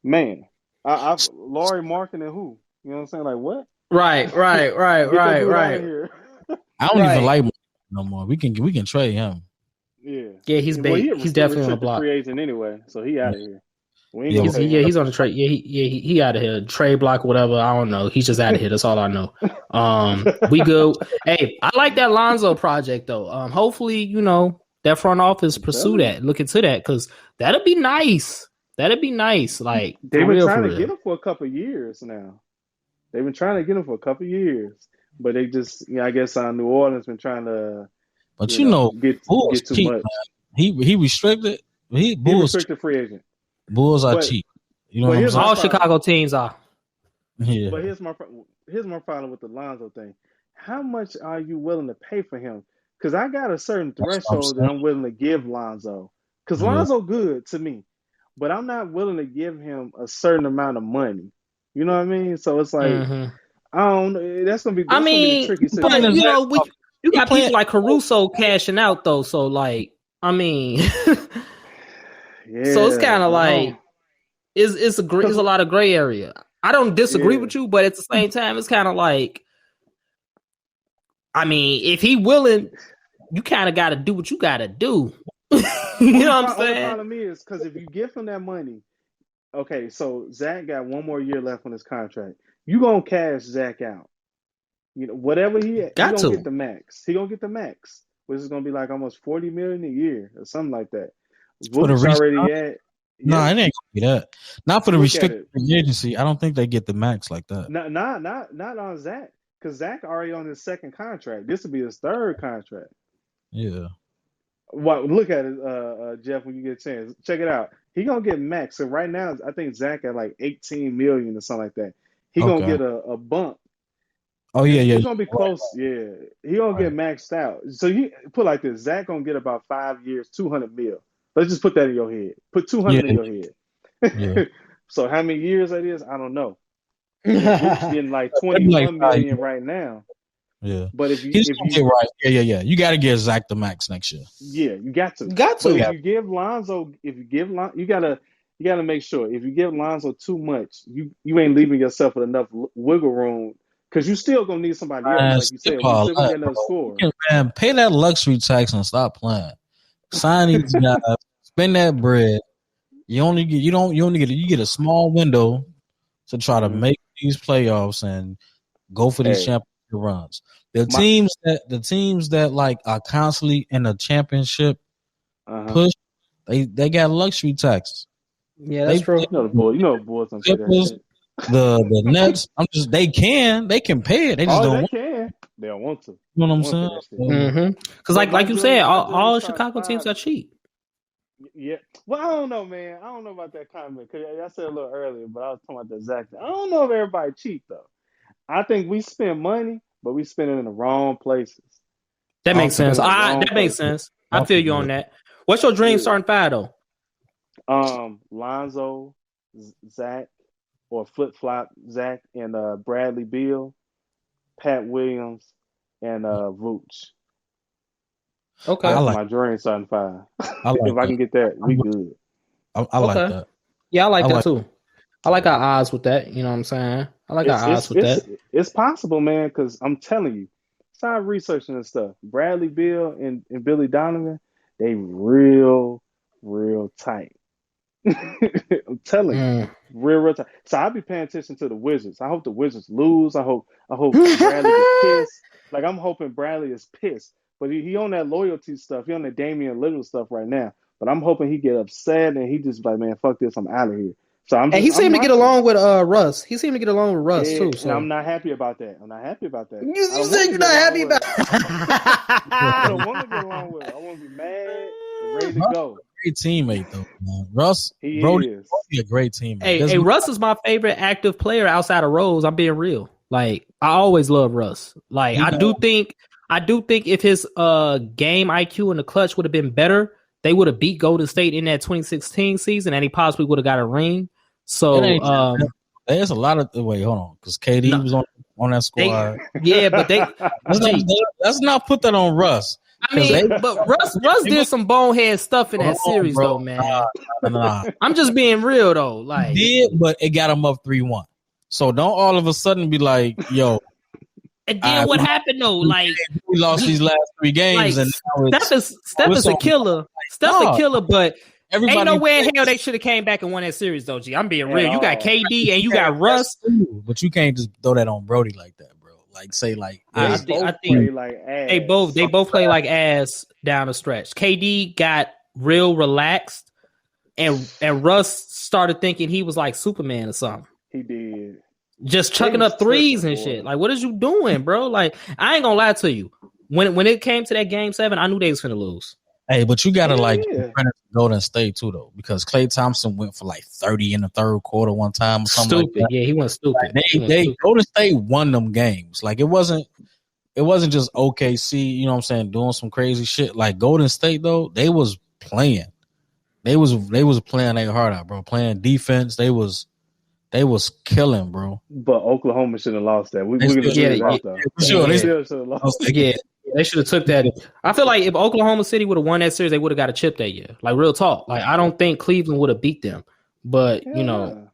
man. I Laurie Markin and who? You know what I'm saying? Like what? Right. I don't even like him no more. We can trade him. Yeah, he's definitely on the block. Free agent anyway, so he out of here. He's on the trade. He out of here. Trade block, whatever. I don't know. He's just out of here. That's all I know. We good. Hey, I like that Lonzo project though. Hopefully, that front office pursue that, look into that, because that'd be nice. Like they've been trying to get him for a couple of years now. But they just, I guess, New Orleans been trying to. But get too cheap, much. Man. He restricted. He restricted free agent. Bulls are cheap. You know what I'm saying? All Chicago teams are. Yeah. But here's my problem with the Lonzo thing. How much are you willing to pay for him? Because I got a certain threshold that I'm willing to give Lonzo. Because Lonzo good to me, but I'm not willing to give him a certain amount of money. You know what I mean? So it's like I don't know. That's gonna be. Gonna be a tricky situation. But you got people like Caruso cashing out though. So like, I mean. Yeah, so it's kind of like it's a lot of gray area. I don't disagree with you, but at the same time, it's kind of like, I mean, if he willing, you kind of got to do what you got to do. You know what I'm saying? The problem is because if you give him that money, okay, so Zach got one more year left on his contract. You gonna cash Zach out? Whatever he gonna get the max. He gonna get the max, which is gonna be like almost $40 million a year or something like that. Vooch already at. No, it ain't gonna be that. Not for the restricted agency. I don't think they get the max like that. Not on Zach, because Zach already on his second contract. This will be his third contract. Yeah. What? Look at it, Jeff. When you get a chance, check it out. He gonna get max. So right now, I think Zach at like 18 million or something like that. He gonna Okay. get a bump. Oh yeah, yeah. It's gonna be close. Yeah, he gonna get maxed out. So you put it like this: Zach gonna get about 5 years, 200 mil. Let's just put that in your head. Put 200 in your head. Yeah. So how many years that is, I don't know. Vooch getting like 21 million right now. Yeah. But if you get right, yeah. You got to give Zach the max next year. Yeah, you got to. Got to. But if you give Lonzo, you gotta make sure if you give Lonzo too much, you ain't leaving yourself with enough wiggle room because you still gonna need somebody else. Like you said, we still gonna get another scorer. Man, pay that luxury tax and stop playing. Sign these guys, spend that bread. You get a small window to try to make these playoffs and go for these championship runs. The teams that like are constantly in a championship push, they got luxury taxes. Yeah, that's true. You know the boys don't say that shit. The Nets, they can pay it. They just don't. They can. They don't want to. You know what I'm saying? Because like you said, all Chicago teams are cheap. Yeah. Well, I don't know, man. I don't know about that comment because I said a little earlier, but I was talking about the exact thing. I don't know if everybody cheap though. I think we spend money, but we spend it in the wrong places. That makes sense. That makes sense. I feel you on that. What's your dream starting five though? Lonzo, Zach, or flip flop Zach and Bradley Beal, Pat Williams, and Vooch. Okay, that's my dream starting five. If I can get that, we good. I like that. Yeah, I like that too. I like our odds with that. You know what I'm saying? I like our odds with that. It's possible, man, because I'm telling you, start researching this stuff. Bradley Beal and Billy Donovan, they real tight. I'm telling you, real tight. So I'll be paying attention to the Wizards. I hope the Wizards lose. I hope Bradley is pissed. Like I'm hoping Bradley is pissed. But he on that loyalty stuff. He on that Damian Lillard stuff right now. But I'm hoping he get upset and he just like, man, fuck this. I'm out of here. So he seemed to get along with Russ. He seemed to get along with Russ too. So and I'm not happy about that. You said you're not happy about it. I don't want to get along with it. I want to be mad and ready to go. Great teammate though, man. Russ, Brody is a great teammate. Hey, Russ is my favorite active player outside of Rose. I'm being real. Like I always love Russ. Like I do think if his game IQ in the clutch would have been better, they would have beat Golden State in that 2016 season, and he possibly would have got a ring. So there's a lot of hold on, because KD was on that squad. But let's not put that on Russ. I mean, but Russ did some bonehead stuff in that series, though, man. Nah. I'm just being real though. Like he did, but it got him up 3-1. So don't all of a sudden be like, yo. And then what happened though? Like we lost these last 3 games, and Steph is a killer. Steph's a killer, but ain't no way in hell they should have came back and won that series though. G, I'm being real. You got KD and you got Russ, but you can't just throw that on Brody like that, bro. Like say like I think they both play like ass down the stretch. KD got real relaxed, and Russ started thinking he was like Superman or something. He did. Just chucking up threes and shit. Like, what is you doing, bro? Like, I ain't gonna lie to you. When it came to that game 7, I knew they was finna lose. Hey, but you gotta Golden State too, though, because Klay Thompson went for like 30 in the third quarter one time or something like that. Yeah, he went stupid. Golden State won them games. Like it wasn't just OKC, you know what I'm saying, doing some crazy shit. Like Golden State though, they was playing. They was playing their heart out, bro. Playing defense. They was killing, bro. But Oklahoma should have lost that. We could have They should have lost. Yeah, they should have took that. I feel like if Oklahoma City would have won that series, they would have got a chip that year. Like real talk. Like I don't think Cleveland would have beat them. But you know,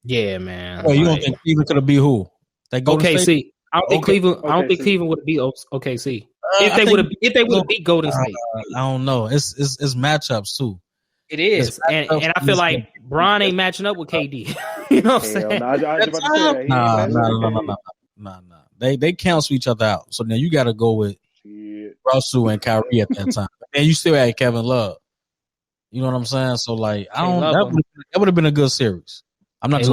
yeah, man. Well, you don't think Cleveland could have beat who? OKC. I don't think Cleveland. I don't think Cleveland would have beat OKC if they would have beat Golden State. I don't know. It's matchups too. It is, and I feel like Bron ain't matching up with KD. You know what I'm saying? Nah. They cancel each other out. So now you got to go with Russell and Kyrie at that time. And you still had Kevin Love. You know what I'm saying? So like, that would have been a good series. I'm not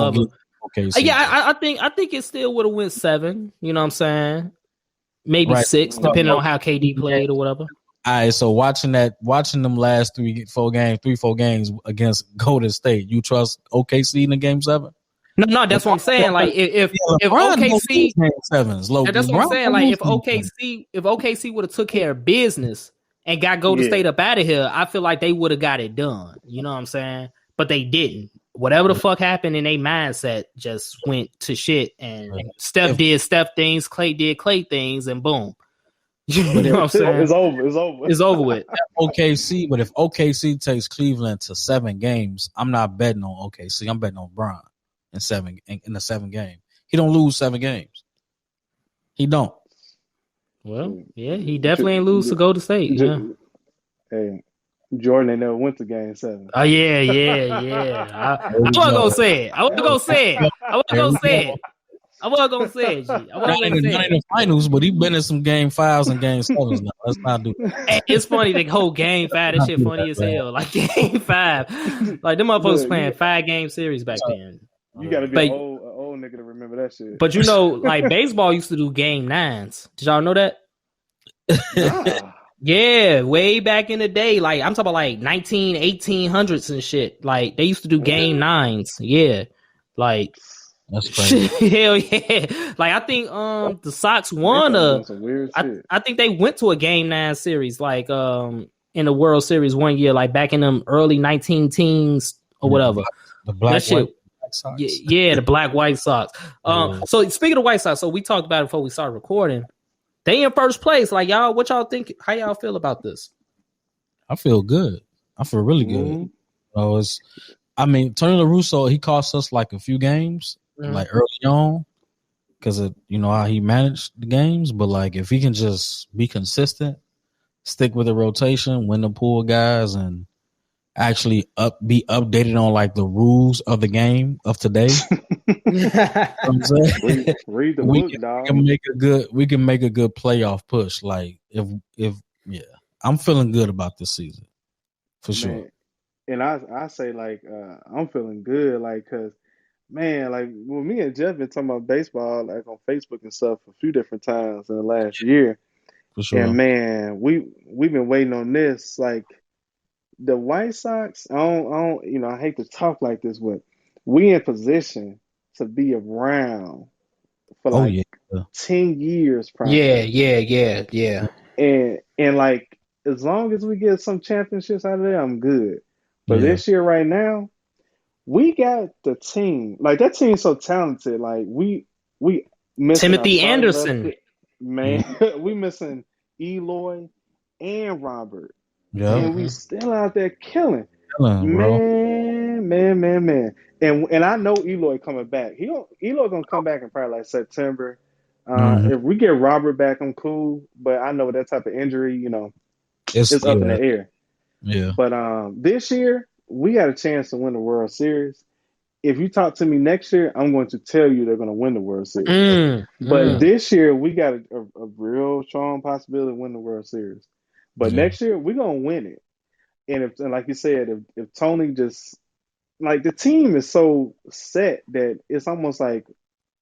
Okay, I think it still would have went 7. You know what I'm saying? Maybe 6, depending on how KD played or whatever. All right, so watching them last 3-4 games against Golden State, you trust OKC in the game 7? No, that's what I'm saying. Like if OKC game 7s, that's what I'm saying. Like if OKC would have took care of business and got Golden State up out of here, I feel like they would have got it done. You know what I'm saying? But they didn't. Whatever the fuck happened in their mindset just went to shit. And Steph did Steph things, Clay did Clay things, and boom. You know what I'm saying? It's over. It's over with. OKC, but if OKC takes Cleveland to 7 games, I'm not betting on OKC. I'm betting on Bron in the 7 game. He don't lose 7 games. He don't. Well, yeah, he definitely ain't lose to Golden State. Yeah. Hey, Jordan ain't never went to game 7. Oh yeah. I wasn't gonna say it. I wasn't gonna say it. I wasn't gonna say it. Not in the finals, but he been in some game 5s and game 7s now. Let's not do that. It's funny, the whole game 5. That shit funny as hell. Like game 5, like them motherfuckers playing 5-game series back then. You got to be an old nigga to remember that shit. But you know, like baseball used to do game 9s. Did y'all know that? Nah. Yeah, way back in the day. Like I'm talking about like 1800s and shit. Like they used to do game 9s. Yeah, like. That's crazy. Hell yeah. Like I think the Sox won I think they went to a game 9 series like in the World Series one year, like back in them early 19 teens or whatever. The Black White Sox. Yeah, the Black White Sox. So speaking of White Sox, so we talked about it before we started recording. They in first place. Like y'all, what y'all think? How y'all feel about this? I feel good. I feel really good. Tony La Russa, he cost us like a few games. Like early on, because of how he managed the games. But like if he can just be consistent, stick with the rotation, win the pool guys, and actually be updated on like the rules of the game of today. Read the book, dog. We can make a good playoff push. Like if I'm feeling good about this season for sure. And I say like I'm feeling good like because. Man, like when me and Jeff been talking about baseball, like on Facebook and stuff, a few different times in the last year. For sure. And man, we've been waiting on this. Like the White Sox, I hate to talk like this, but we in position to be around for 10 years. Probably. Yeah. And like as long as we get some championships out of there, I'm good. But this year, right now. We got the team. Like that team's so talented. Like we missing Timothy Anderson. Man, we missing Eloy and Robert. Yeah. And we still out there killing. Man. And I know Eloy coming back. Eloy gonna come back in probably like September. If we get Robert back, I'm cool. But I know that type of injury, it's up in the air. Yeah. But this year, we got a chance to win the World Series. If you talk to me next year, I'm going to tell you they're going to win the World Series. But this year, we got a real strong possibility to win the World Series. But next year, we're going to win it. And like you said, if Tony just like the team is so set that it's almost like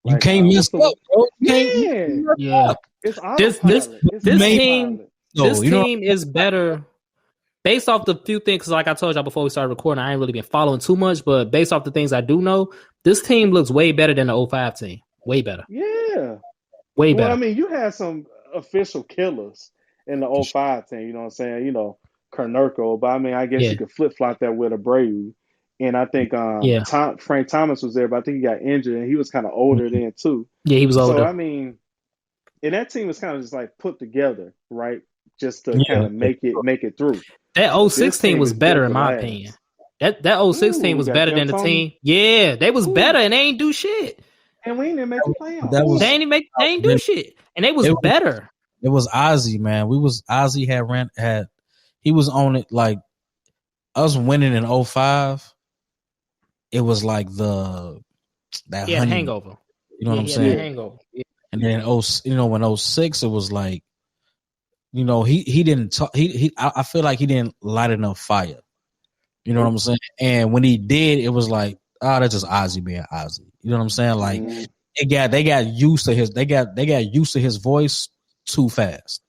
you can't mess up, bro. Yeah. It's this team is better. Based off the few things, because like I told y'all before we started recording, I ain't really been following too much, but based off the things I do know, this team looks way better than the 05 team. Way better. Yeah. Way better. Well, I mean, you had some official killers in the 05 team, you know what I'm saying? Kernurko, but I mean, I guess you could flip-flop that with Abreu. And I think Frank Thomas was there, but I think he got injured, and he was kind of older then, too. Yeah, he was older. So, I mean, and that team was kind of just like put together, right? Just to kind of make it through. That 06 team was better in my opinion. That 06 team was better than the team. Yeah, they was better and they ain't do shit. And we didn't make the playoffs. They ain't do shit. And they was better. It was Ozzy, man. Ozzy he was on it like us winning in 05. It was like hangover. You know what I'm saying? Hangover. Yeah. And then when 06 it was like he didn't talk. I feel like he didn't light enough fire. You know what I'm saying? And when he did, it was like that's just Ozzy being Ozzy. You know what I'm saying? Like they got used to his voice too fast.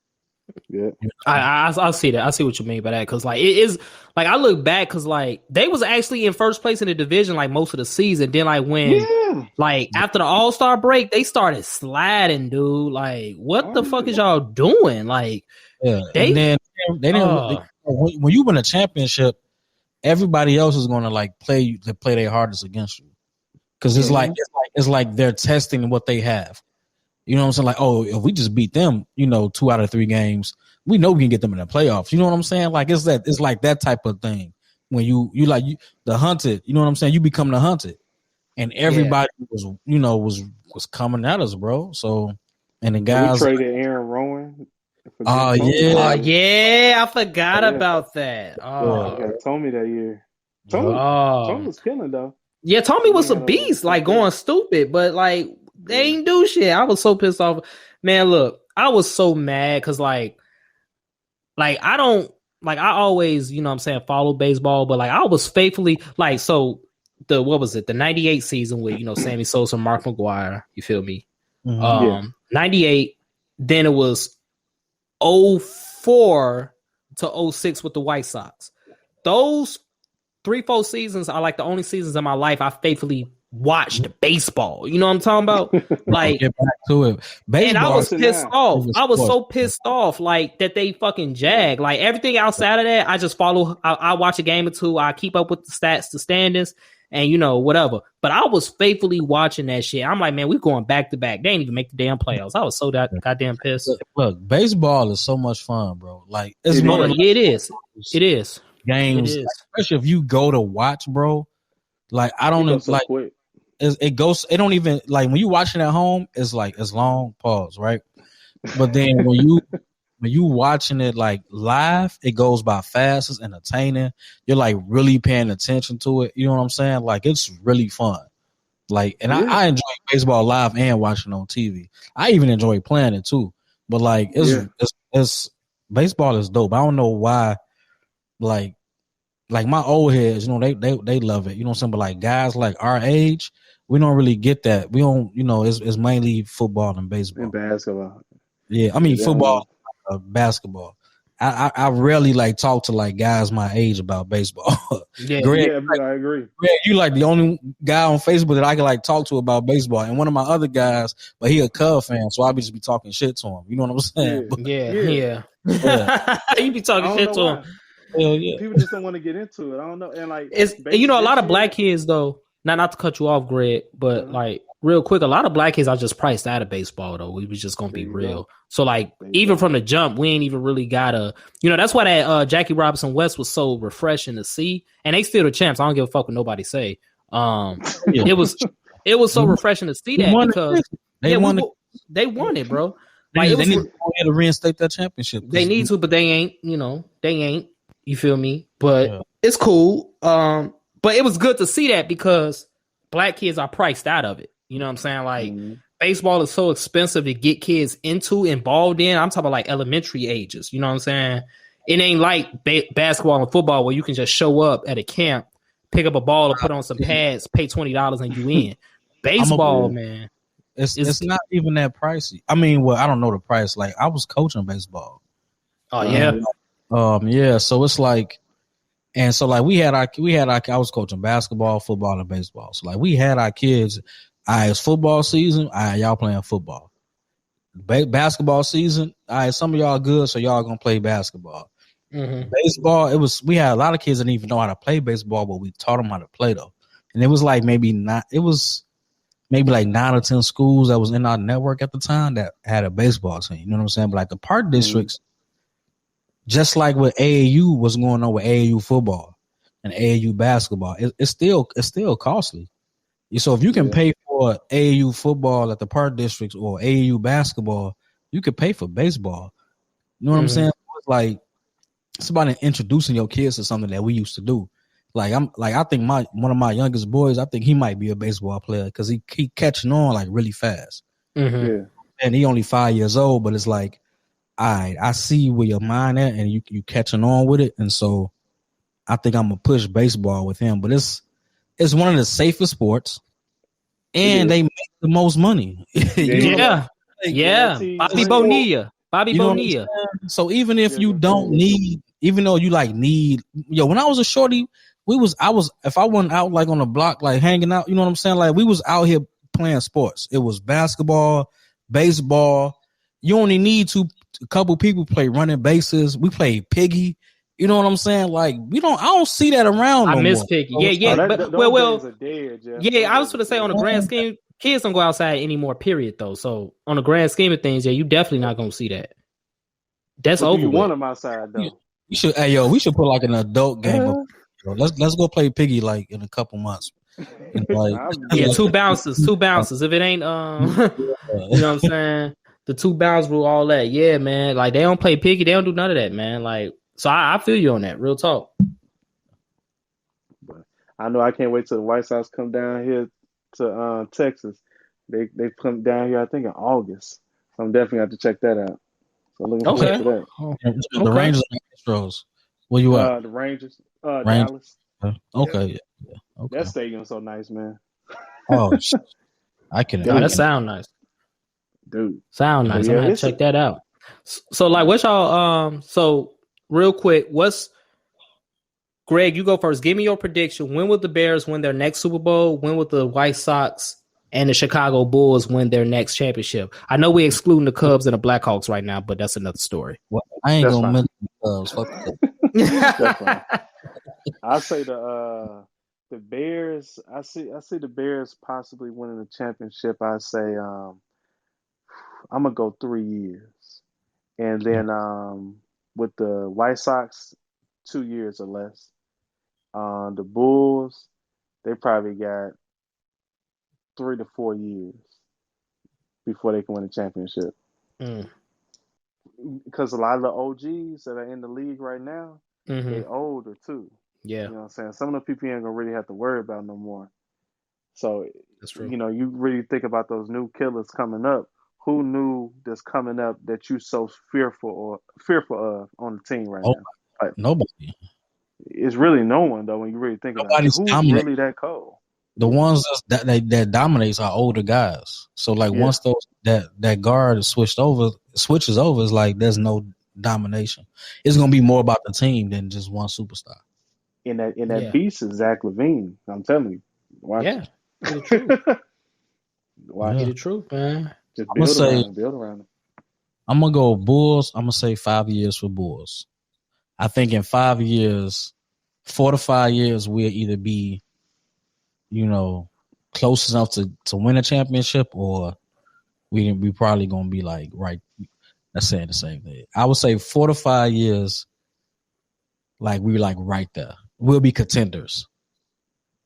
Yeah, I see that. I see what you mean by that. Cause like it is like I look back cause like they was actually in first place in the division like most of the season. Then like when like after the All-Star break, they started sliding, dude. Like what the fuck is y'all doing? Like and then they didn't when you win a championship, everybody else is gonna like play their hardest against you. Cause it's like they're testing what they have. You know what I'm saying? Like, oh, if we just beat them, 2 out of 3 games, we know we can get them in the playoffs. You know what I'm saying? Like it's like that type of thing. When you the hunted, you know what I'm saying? You become the hunted. And everybody was coming at us, bro. So and the guys we traded Aaron Rowan. Oh yeah, I forgot about that. Tommy that year. Tommy was killing though. Yeah, Tommy was a beast, like going stupid, but like they ain't do shit. I was so pissed off. Man, look, I was so mad because like I don't like I always, you know what I'm saying, follow baseball, but like I was faithfully like so the 98 season with, Sammy Sosa, Mark McGwire, you feel me? 98, then it was 04 to 06 with the White Sox. Those 3-4 seasons are like the only seasons in my life I faithfully watched baseball. You know what I'm talking about? Like, get back to it. Baseball, and I was pissed off. I was so pissed off, like that they fucking jag. Like everything outside of that, I just follow. I watch a game or two. I keep up with the stats, the standings, and whatever. But I was faithfully watching that shit. I'm like, man, we going back to back. They ain't even make the damn playoffs. I was so goddamn pissed. Look, baseball is so much fun, bro. Like it is. It is. Games, especially if you go to watch, bro. Like I don't know, like quick. It goes. It don't even like when you watching at home. It's like it's long pause, right? But then when you watching it like live, it goes by fast. It's entertaining. You're like really paying attention to it. You know what I'm saying? Like it's really fun. Like, and I enjoy baseball live and watching on TV. I even enjoy playing it too. But like it's baseball is dope. I don't know why. Like my old heads, they love it. You know what I'm saying? But like guys like our age, we don't really get that. We don't, it's mainly football and baseball. And basketball. Yeah, I mean football, basketball. I rarely like talk to like guys my age about baseball. Greg, I agree. Greg, you like the only guy on Facebook that I can like talk to about baseball. And one of my other guys, but he a Cub fan, so I be just be talking shit to him. You know what I'm saying? Yeah. You be talking shit to him. Hell yeah. People just don't want to get into it. I don't know. And like it's a lot of black kids though. Not to cut you off, Greg, but like real quick, a lot of black kids are just priced out of baseball though. We was just gonna be real. So like even from the jump, we ain't even really gotta. That's why that Jackie Robinson West was so refreshing to see, and they still the champs. I don't give a fuck what nobody say. It was so refreshing to see that because they won it, bro. Like they need to reinstate that championship. They need to, but they ain't. They ain't. You feel me? But it's cool. But it was good to see that because black kids are priced out of it. You know what I'm saying? Like baseball is so expensive to get kids involved in. I'm talking about like elementary ages. You know what I'm saying? It ain't like basketball and football where you can just show up at a camp, pick up a ball, or put on some pads, pay $20 and you in. Baseball, man. It's not even that pricey. I mean, well, I don't know the price. Like I was coaching baseball. Oh yeah. So it's like, and so like we had our I was coaching basketball, football, and baseball. So like we had our kids. It's football season. Y'all playing football. Basketball season. Some of y'all good, so y'all gonna play basketball. Baseball. We had a lot of kids that didn't even know how to play baseball, but we taught them how to play though. And it was like maybe like 9 or 10 schools that was in our network at the time that had a baseball team. You know what I'm saying? But like the park districts. Just like what AAU was going on with AAU football and AAU basketball, it's still costly. So if you can pay for AAU football at the park districts or AAU basketball, you could pay for baseball. You know what I'm saying? It's like it's about introducing your kids to something that we used to do. Like I think one of my youngest boys, I think he might be a baseball player because he catching on like really fast. And he only 5 years old, but it's like. I see where your mind at, and you catching on with it, and so I think I'm gonna push baseball with him. But it's it's one of the safest sports, and they make the most money. Bobby Bonilla. So even if you don't need, even though you like need, when I was a shorty, if I wasn't out like on the block, like hanging out, you know what I'm saying? Like we was out here playing sports. It was basketball, baseball. You only need a couple people play running bases. We played piggy. You know what I'm saying? Like I don't see that around. I miss piggy. Yeah. I was going to say on the grand scheme, kids don't go outside anymore. Period. Though. So on the grand scheme of things, you definitely not going to see that. That's over. You want them outside though. We should put like an adult game up. Let's go play piggy like in a couple months. Like, 2 bounces. If it ain't, you know what I'm saying? The 2 bounce rule, all that. Yeah, man. Like they don't play piggy. They don't do none of that, man. Like, so I feel you on that. Real talk. But I know I can't wait till the White Sox come down here to Texas. They come down here, I think in August. So I'm definitely have to check that out. So looking forward to that. The Rangers and Astros. Where you at? The Rangers. Dallas. Okay. Yeah. Okay. That stadium's so nice, man. Oh, I can. That sound nice, dude. Sound nice. I'm gonna check that out. So, like, what y'all? So, real quick, Greg? You go first. Give me your prediction. When will the Bears win their next Super Bowl? When will the White Sox and the Chicago Bulls win their next championship? I know we're excluding the Cubs and the Blackhawks right now, but that's another story. Well, I ain't gonna mention the Cubs. Fuck the Cubs. I say the Bears. I see the Bears possibly winning the championship. I say I'm gonna go 3 years, and then with the White Sox, 2 years or less. The Bulls, they probably got 3 to 4 years before they can win a championship. Because a lot of the OGs that are in the league right now, they're older too. Yeah. You know what I'm saying? Some of the people you ain't going to really have to worry about no more. So, that's true. You really think about those new killers coming up. Who knew this coming up that you so fearful of on the team right now? Like, nobody. It's really no one, though, when you really think about it. Who's really that cold? The ones that dominates are older guys. So, like, once that guard switches over, it's like there's no domination. It's going to be more about the team than just one superstar. In that beast is Zach LaVine. I'm telling you. Watch it. The truth. Watch the truth, man. Just build around it. I'm going to go Bulls. I'm going to say 5 years for Bulls. I think in 5 years, 4 to 5 years, we'll either be, close enough to win a championship, or we probably going to be like, right, that's saying the same thing. I would say 4 to 5 years, like we're like right there. We'll be contenders.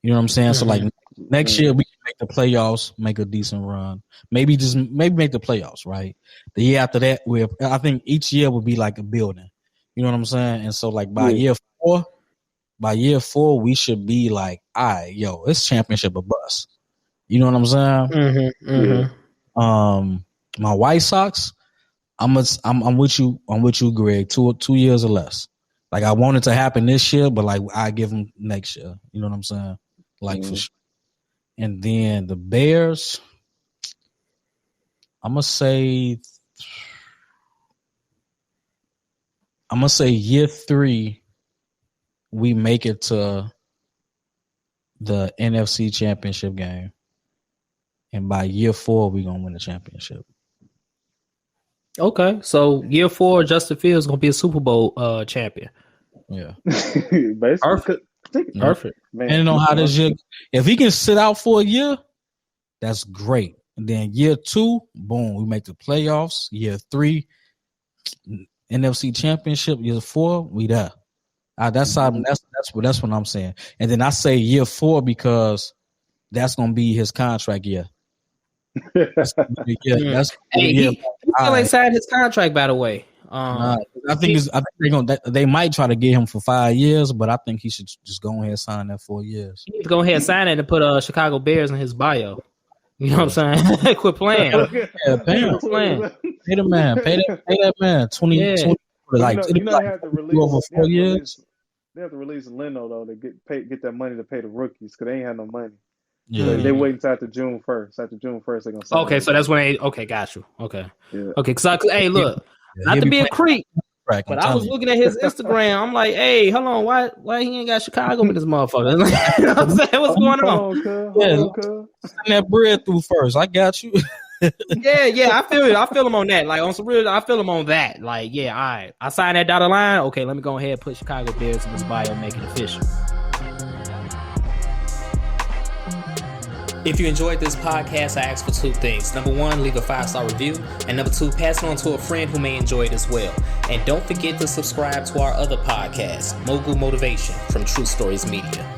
You know what I'm saying? So like next year we can make the playoffs, make a decent run. Maybe make the playoffs, right? The year after that, I think each year will be like a building. You know what I'm saying? And so like by year four, we should be like, all right, it's championship or bust. You know what I'm saying? My White Sox, I'm with you, Greg. 2 years or less. Like I want it to happen this year, but like I give them next year. You know what I'm saying? Like for sure. And then the Bears, I'm gonna say year 3, we make it to the NFC Championship game, and by year 4, we're gonna win the championship. Okay, so year 4, Justin Fields gonna be a Super Bowl champion. Yeah, perfect. Man, and on how this year, if he can sit out for a year, that's great. And then year 2, boom, we make the playoffs. Year 3, NFC Championship. Year 4, we there. That's what I'm saying. And then I say year 4 because that's gonna be his contract year. He still ain't signed his contract, by the way. I think they might try to get him for 5 years, but I think he should just go ahead and sign that 4 years. He needs to go ahead and sign it and put Chicago Bears in his bio. You know what I'm saying? Quit playing. Yeah, pay him. Pay the man. Pay that man 20. You not have to release over 4 years. they have to release Leno though to get that money to pay the rookies because they ain't have no money. Yeah. So they waiting until after June 1st. After June 1st, they're gonna sign. Okay, so that's when they. Okay, got you. Okay, Yeah. okay. Cause hey, look, not to be a creep, but I was looking at his Instagram. I'm like, hey, hold on, why he ain't got Chicago with this motherfucker? You know what I'm saying? What's going on? Send that bread through first. I got you. Yeah, I feel it. I feel him on that. Like on some real, I feel him on that. Like, yeah, all right. I signed that dotted line. Okay, let me go ahead and put Chicago Bears in this bio and make it official. If you enjoyed this podcast, I ask for two things. Number one, leave a 5-star review. And number two, pass it on to a friend who may enjoy it as well. And don't forget to subscribe to our other podcast, Mogul Motivation from True Stories Media.